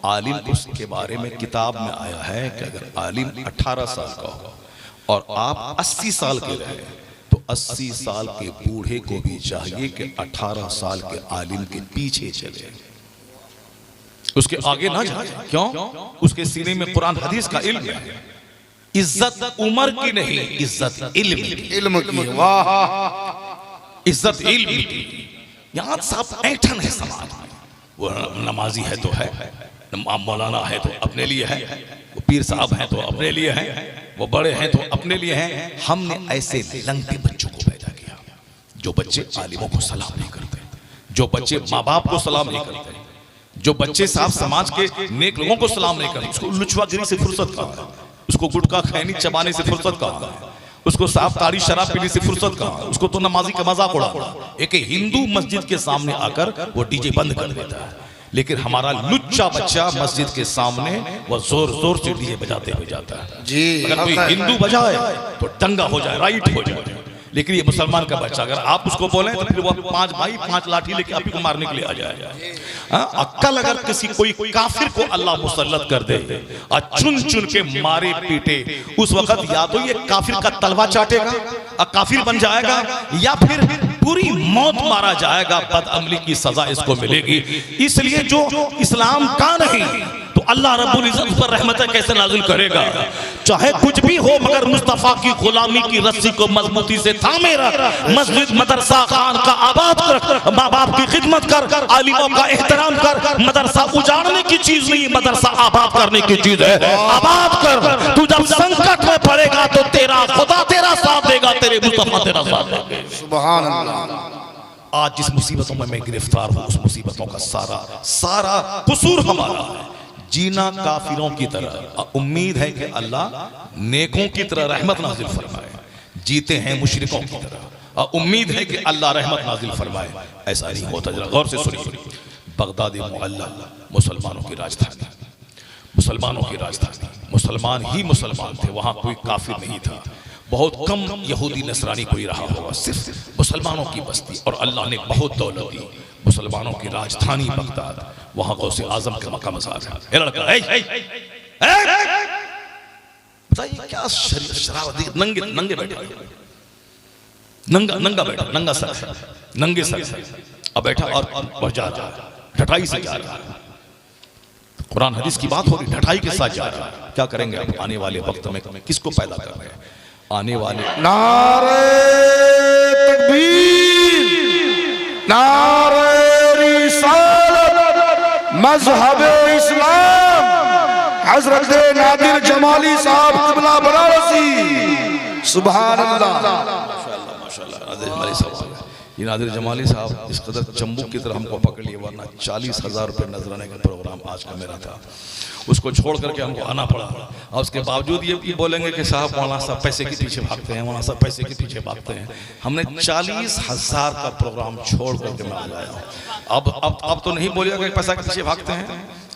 आलिम के बारे में किताब में आया है कि अगर आलिम 18 साल का हो और आप 80 साल के रहे, तो 80 साल के बूढ़े को भी चाहिए कि 18 साल के आलिम के पीछे चले, उसके आगे ना जाए। क्यों? उसके सीने में कुरान हदीस का इल्म है। इज्जत उम्र की नहीं, इज्जत इल्म की। इल्म की। वाह। इज्जत इल्म की। यहाँ सब ऐठन है समाज में। वो नमाजी है तो है, मौलाना है तो अपने लिए है, वो पीर साहब हैं तो अपने लिए हैं, वो बड़े हैं तो अपने लिए हैं। हमने ऐसे लंगटे बच्चों को पैदा किया जो बच्चे आलिमों को सलाम नहीं करते, जो बच्चे माँ बाप को सलाम नहीं करते, जो बच्चे साहब समाज के नेक लोगों को सलाम नहीं करते। उसको लुचवागिरी से फुर्सत कहाँ है? उसको गुटखा खैनी चबाने से फुर्सत कहाँ है? उसको साफ तारी शराब पीने से फुर्सत कहाँ? उसको तो नमाजी का मजाक उड़ा। एक हिंदू मस्जिद के सामने आकर वो डीजे बंद कर देता है, लेकिन हमारा लुच्चा बच्चा मस्जिद के सामने वो जोर जोर से डीजे बजाते हुए जाता है। जी। अगर कोई हिंदू बजाए तो दंगा हो जाए, राइट हो जाए। लेकिन ये मुसलमान का बच्चा, अगर आप उसको बोले तो फिर वो 5 भाई 5 लाठी लेके आप ही को मारने के लिए आ जाएगा। अक्ल अगर किसी कोई काफिर को अल्लाह मुसल्लत कर दे और चुन चुन के मारे पीटे, उस वक्त या तो ये काफिर का तलवा चाटेगा और काफिर बन जाएगा, या फिर पूरी मौत मारा जाएगा। बदअमली की सजा इसको मिलेगी। इसलिए जो इस्लाम का नहीं तो अल्लाह रब्बुल इज्जत पर रहमत कैसे नाजिल करेगा? चाहे कुछ भी हो, मगर मुस्तफा की गुलामी की रस्सी को मजबूती से थामे रख, मस्जिद मदरसा खान का आबाद कर, माँ बाप की खिदमत कर, आलिमों का एहतराम कर। मदरसा उजाड़ने की चीज नहीं, मदरसा आबाद करने की चीज है। आबाद कर। तू जब संकट में पड़ेगा तो तेरा खुदा तेरा साथ देगा, तेरे मुस्तफा तेरा साथ देगा। सुभान अल्लाह। आज जिस मुसीबतों में मैं गिरफ्तार हूं, उस मुसीबतों का सारा कसूर हमारा है। जीना काफिरों की तरह, उम्मीद है कि अल्लाह नेकों की तरह रहमत नाजिल फरमाए। जीते हैं मुशरिकों की तरह और उम्मीद है कि अल्लाह रहमत नाजिल फरमाए। ऐसा नहीं होता। जरा गौर से सुनिए। बगदाद मुअल्ला मुसलमानों की राजधानी, मुसलमानों की राजधानी, मुसलमान ही मुसलमान थे, वहां कोई काफिर नहीं था। बहुत कम यहूदी नसरानी कोई रहा होगा, सिर्फ मुसलमानों की बस्ती। और अल्लाह ने बहुत दौलत दी। मुसलमानों की राजधानी बगदाद, वहां गौसे आजम का मक्का मजार है। बताइए क्या शरारत, नंगे नंगे बैठे, नंगा बैठा, नंगा सर, नंगे सर अब बैठा और जा रहा, ढटाई से जा रहा। कुरान हदीस की बात हो रही, ढटाई के साथ जा रहा। क्या करेंगे अब आने वाले वक्त में? किसको पैदा कर रहे हैं? आने वाले नारे तकबीर, नारे रिसालत, मजहब इस्लाम, हजरत नादिर जमाली साहब क़िबला बनारसी। सुभान अल्लाह। माशाअल्लाह नादिर जमाली साहब, ये नादिर जमाली साहब इस कदर चंबुक की तरह हमको पकड़ लिए, वरना 40,000 रुपये नजराने का प्रोग्राम आज का मेरा था, उसको छोड़ करके हमको आना पड़ा। और उसके बावजूद ये बोलेंगे कि साहब मौलाना साहब पैसे के पीछे भागते हैं, मौलाना साहब पैसे के पीछे भागते हैं। हमने 40,000 का प्रोग्राम छोड़ करके मैं आया हूँ। अब तो नहीं बोलिएगा कि पैसा के पीछे भागते हैं।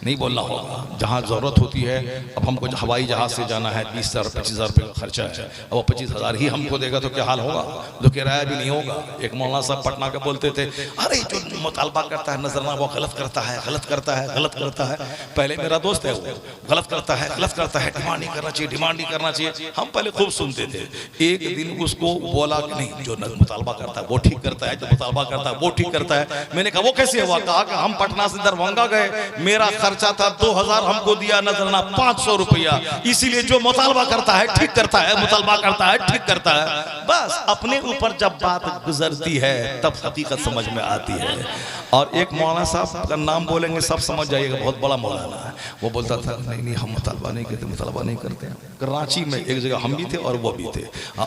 नहीं बोलना होगा। जहाँ ज़रूरत होती है, अब हमको हवाई जहाज़ से जाना है, 20,000 25,000 रुपये का खर्चा है, अब वो 25,000 ही हमको देगा तो क्या हाल होगा, तो किराया भी नहीं होगा। एक मौलाना साहब पटना के बोलते थे, अरे जो मुतालबा करता है नजराना वो गलत करता है, गलत करता है, गलत करता है। पहले मेरा दोस्त है वो गलत करता है, गलत करता है, डिमांड नहीं करना चाहिए, डिमांड नहीं करना चाहिए। हम पहले खूब सुनते थे। एक दिन उसको बोला कि नहीं, जो मुतालबा करता है वो ठीक करता है, जो मुतालबा करता है वो ठीक करता है। मैंने कहा वो कैसे हुआ? कहा कि हम पटना से दरभंगा गए, मेरा खर्चा था 2,000, हमको दिया नजराना 500 रुपया, इसीलिए जो मुतालबा करता है ठीक करता है, मुतालबा करता है ठीक करता है। बस अपने ऊपर जब बात गुजरती है तब हकीकत समझ में आती है। और एक मौलाना साहब का नाम बोलेंगे सब समझ जाइएगा, बहुत बड़ा मौलाना है। वो बोलता था नहीं नहीं हम मुतालबा नहीं करते, मुतालबा नहीं करते। कराची में एक जगह हम भी थे और वो भी थे,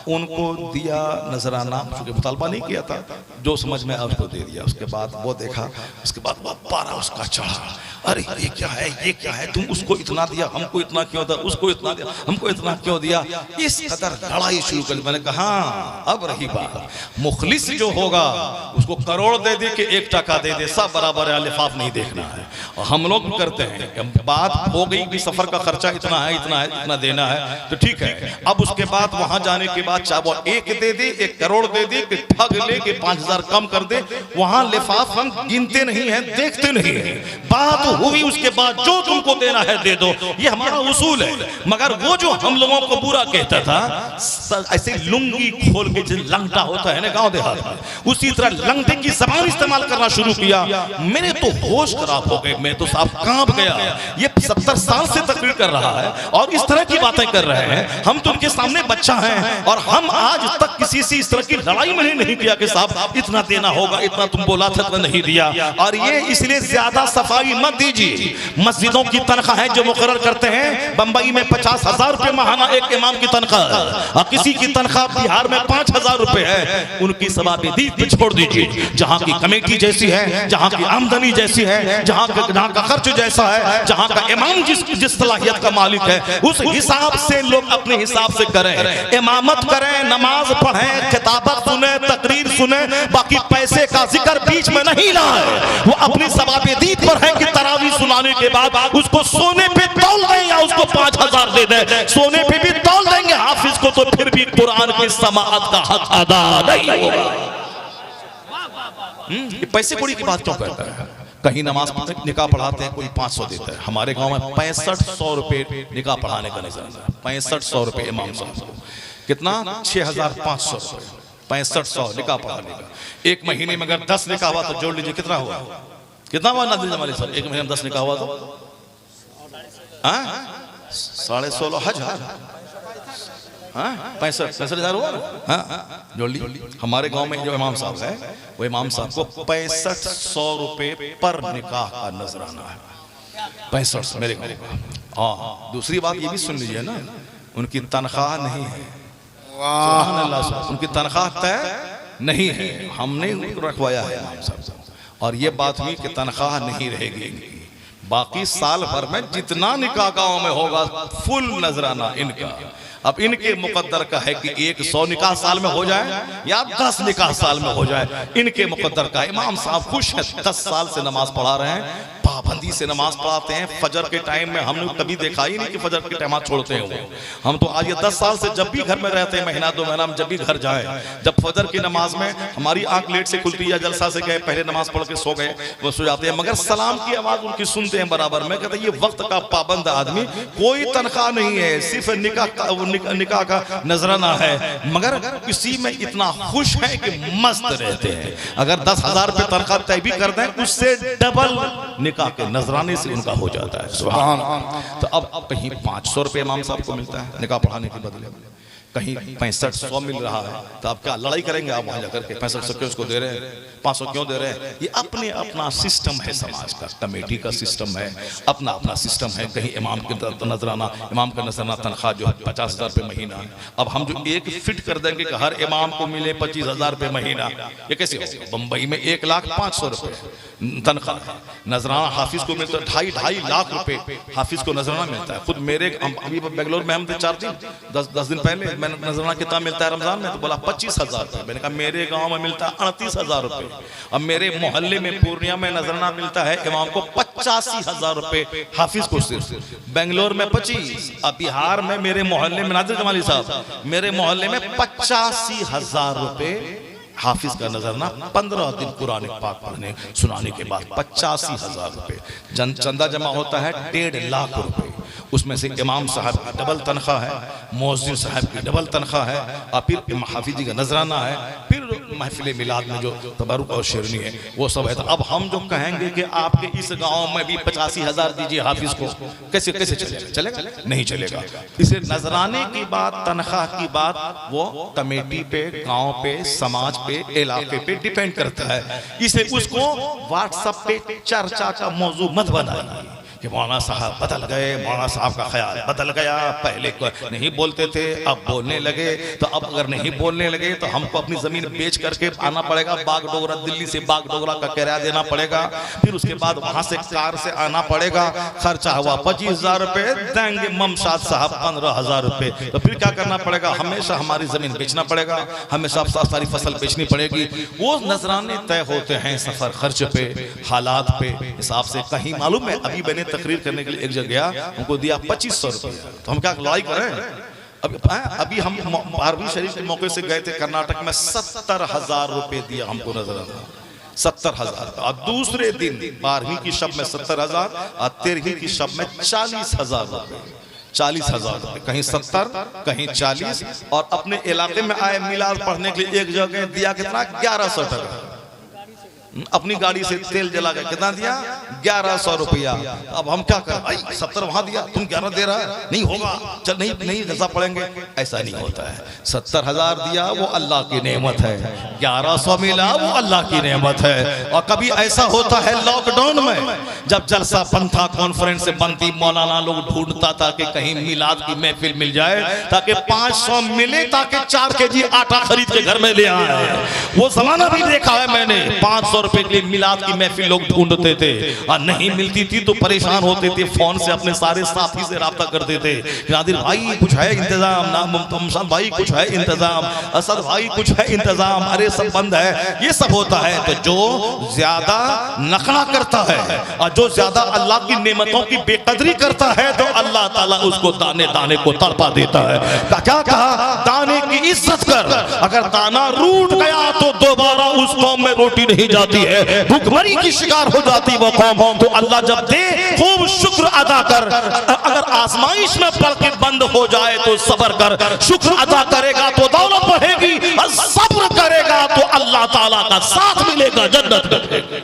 उनको दिया नजराना, क्योंकि मुतालबा नहीं किया था, जो समझ में आया उसको दे दिया। उसके बाद वो देखा, उसके बाद वो पारा उसका चढ़ा, अरे ये क्या है, ये क्या है, तुम उसको इतना दिया, हमको इतना क्यों दिया, उसको इतना दिया, हमको इतना क्यों दिया। इस कदर लड़ाई शुरू कर। मैंने कहा हाँ, अब रही बात, मुखलिस जो होगा उसको करोड़ दे दे कि 1 टका दे दे, सब बराबर है, लिफाफ नहीं देखना है। और हम लोग करते हैं, बात हो गई कि सफर का खर्चा इतना है, इतना है, इतना देना है, तो ठीक है। अब उसके बाद वहां जाने के बाद चाहे वो 1 दे दे, 1 करोड़ दे दे, कि ठग ले के 5,000 कम कर दे, वहां लिफाफ हम गिनते नहीं है, देखते नहीं है। बात हुई उसके बाद जो तुमको देना है दे दो, ये हमारा उसूल है। मगर वो जो हम लोगों को बुरा कहता था, ऐसे लुंगी खोल के जो लंगटा होता है ना गांव देहात में, उसी तरह लंगटे की जबान इस्तेमाल करना शुरू किया। मेरे तो होश खराब हो गए, मैं तो साफ कांप गया। ये 70 साल से तकरीर कर रहा है और इस तरह की बातें कर रहे हैं। हम तो उनके सामने बच्चा हैं और हम आज तक किसी से इस तरह की लड़ाई में नहीं किया कि साहब इतना देना होगा, इतना तुम बोला था इतना नहीं दिया। और ये इसलिए ज्यादा सफाई मत दीजिए। मस्जिदों की तनख्वाह जो मुकर्रर करते हैं, बंबई में 50,000 रुपए महाना एक इमाम की तनख्वाह, और किसी की तनख्वाह बिहार में 5,000 रुपए है, उनकी सवाबदीद पे छोड़ दीजिए। जहाँ की कमेटी जैसी है, जहाँ की आमदनी जैसी है, जहाँ का खर्च जैसा है, जहाँ का इमाम जिस सलाहियत का मालिक है, उस हिसाब से लोग अपने हिसाब से करें, इमामत करें, नमाज पढ़ें, किताबत सुने, तकरीर सुने, बाकी पैसे का जिक्र बीच में नहीं लाए। वो अपनी सवाबदीद पर है कि तरावी सुनाने के बाद उसको सोने पे तौल दें या उसको 5,000 दे दें, सोने पे भी तौल देंगे हाफिज को, तो फिर भी कुरान की समाअत का हक अदा नहीं होगा। ये पैसे कौड़ी की बात क्यों करता है? कहीं नमाज निकाह पढ़ाते हैं, कोई 500 देता है। हमारे गांव में 6500 रुपए निकाह पढ़ाने का नजर है। 6500 रुपए इमाम साहब को, कितना 6,500 रुपए, 6500 निकाह पढ़ाने का। एक महीने में अगर 10 निकाह हुआ तो जोड़ लीजिए कितना हुआ, कितना हुआ नादिर जमाली साहब? एक महीने में 10 निकाह हुआ तो 16,500 65,000 हुआ ना। जोड़ ली। हमारे गांव में जो इमाम साहब है, वो इमाम साहब को 6500 रुपए पर निकाह का नजराना है। 65 मेरे गांव का। हाँ, दूसरी बात ये भी सुन लीजिए ना, उनकी तनख्वाह नहीं है, उनकी तनख्वाह तय नहीं है, हमने रखवाया है इमाम साहब। और ये बात हुई कि तनख्वाह नहीं रहेगी, बाकी साल भर में जितना निकाह गांव में होगा फुल नजराना इनका। अब इनके मुकद्दर का है कि 100 निकाह साल में हो जाए या 10 निकाह साल में हो जाए, इनके मुकद्दर का। इमाम साहब खुश है, 10 साल से नमाज पढ़ा रहे हैं, पाबंदी से नमाज पढ़ाते हैं। फजर के टाइम में हमने कभी देखा ही नहीं कि फजर के टाइम छोड़ते हैं वो। हम तो आज ये 10 साल से जब भी घर में रहते हैं, महीना 2 महीना, हम जब भी घर जाए, जब फजर की नमाज में हमारी आंख लेट से खुलती है, जलसा से गए, पहले नमाज पढ़ के सो गए, वो सो जाते हैं, मगर सलाम की आवाज उनकी सुनते हैं बराबर में। कहते ये वक्त का पाबंद आदमी, कोई तनख्वाह नहीं है, सिर्फ निकाह का नजराना है, मगर इसी में इतना खुश है कि मस्त रहते हैं। अगर 10,000 रुपए तनख्वाह तय भी कर दें, उससे डबल निकाह के नजराने से उनका हो जाता है। सुभान अल्लाह। तो अब कहीं 500 रुपए इमाम साहब को मिलता है निकाह पढ़ाने के बदले, कहीं 6500 मिल रहा है, तो आप क्या लड़ाई करेंगे? आप वहां जाकर के 6500 क्यों उसको दे रहे हैं, 500 क्यों दे रहे हैं? ये अपने अपना सिस्टम है, समाज का कमेटी का सिस्टम है, अपना अपना सिस्टम है। कहीं इमाम का नजराना, इमाम का नजराना तनख्वाह जो है 50,000 रुपये महीना। अब हम जो एक फिट कर देंगे कि हर इमाम को मिले 25,000 रुपये महीना, ये कैसे होगा? बंबई में 1,05,000 रुपये तनख्वाह, नजराना हाफिज को मिलता है 2.5 लाख रुपए हाफिज को नजराना मिलता है। खुद मेरे अभी बेंगलोर में हम थे 4 दिन 10 दिन पहले, मैंने नजराना कितना मिलता है रमजान में? तो बोला 25,000 रुपये। मैंने कहा मेरे गांव में मिलता है 38,000 रुपये। अब मेरे मोहल्ले में पूर्णिया में नजराना मिलता है इमाम को 85,000 रुपये, हाफिज को सिर्फ। बेंगलोर में 25। अब बिहार में मेरे मोहल्ले में नादिर जमाली साहब, मेरे मोहल्ले में 85,000 रुपये हाफिज का नजरना 15 दिन कुरान पाक पढ़ने सुनाने के बाद 85,000 रुपये। चंदा जमा होता है 1.5 लाख रुपए। उसमें से इमाम साहब की डबल तनख्वाह है, मुअज्जिन साहब की डबल तनख्वाह है, और फिर हाफिज जी का नजराना है, फिर महफिल मिलाद में जो तबरुक और शेरनी है वो सब है। तो अब हम जो कहेंगे कि आपके इस गांव में भी 85,000 दीजिए हाफिज को, कैसे कैसे चलेगा? चलेगा? नहीं चलेगा। इसे नजराने की बात, तनख्वाह की बात वो कमेटी पे, गांव पे, समाज पे, इलाके पे डिपेंड करता है। इसे उसको व्हाट्सएप पे चर्चा का मौजू मत बनाइए कि मौलाना साहब बदल गए, मौलाना साहब का ख्याल बदल गया, पहले नहीं बोलते थे अब बोलने लगे। तो अब अगर नहीं बोलने लगे तो हमको अपनी जमीन बेच करके आना पड़ेगा बागडोगरा, दिल्ली से बागडोगरा का किराया देना पड़ेगा, फिर उसके बाद वहां से कार से आना पड़ेगा, खर्चा हुआ 25,000 रुपये, देंगे ममशाद साहब 15,000 रुपये। तो फिर क्या करना पड़ेगा? हमेशा हमारी जमीन बेचना पड़ेगा, हमेशा सारी फसल बेचनी पड़ेगी। वो नजराने तय होते हैं सफर खर्च पे, हालात पे हिसाब से। कहीं मालूम है अभी मैंने तकरीर करने के लिए एक जगह गया, उनको दिया 2500 रुपये। तो हम क्या लड़ाई करें? अभी हम 12वीं शरीफ के मौके से गए थे कर्नाटक में, 70,000 रुपये दिया हमको नजर आता, 70,000। और दूसरे दिन 12वीं की शब में 70,000 और 13वीं की शब में 40,000 रुपये। 40,000 रुपये, कहीं 70 कहीं 40। और अपने इलाके में आए मिलाद पढ़ने के लिए एक जगह दिया कितना? 1100 टका। अपनी गाड़ी से तेल जला के कितना दिया? 1100 रुपया। अब हम क्या करें भाई? 70 वहां दिया, तुम 11 दे रहा है, नहीं होगा, चल नहीं जैसा पड़ेंगे। ऐसा नहीं होता है। 70,000 दिया वो अल्लाह की नेमत है, 1100 मिला वो अल्लाह की नेमत है। और कभी ऐसा होता है लॉकडाउन में जब जलसा बंद था, कॉन्फ्रेंस से बनती, मौलाना लोग ढूंढता था कि कहीं मिलाद की महफिल मिल जाए ताकि 500 मिले, ताकि 4 केजी आटा खरीद के घर में ले आए। वो जमाना भी देखा है मैंने। 500 रुपए के लिए मिलाद की महफिल लोग ढूंढते थे, और नहीं मिलती थी तो परेशान होते थे, फोन से अपने सारे साथी से राब्ता करते थे, नादिर भाई कुछ है इंतजाम, मुमताज भाई कुछ है इंतजाम, असद भाई कुछ है इंतजाम, अरे सब बंद है। ये सब होता है। तो जो ज्यादा नखरा करता है और जो ज्यादा अल्लाह की नेमतों की बेकदरी करता है तो अल्लाह ताला उसको दाने दाने को तड़पा देता है। क्या कहा? दाने की इज्जत कर, अगर दाना रूठ गया तो दोबारा उस कौम में रोटी नहीं जाती है, भूखमरी की शिकार हो जाती वो कौम। तो अल्लाह जब दे खूब शुक्र अदा कर। अगर आजमाइश में पड़ के बंद हो जाए तो सब्र कर, शुक्र अदा करेगा तो दौलत बढ़ेगी, और सब्र करेगा तो अल्लाह ताला का साथ मिलेगा, जन्नत मिलेगी।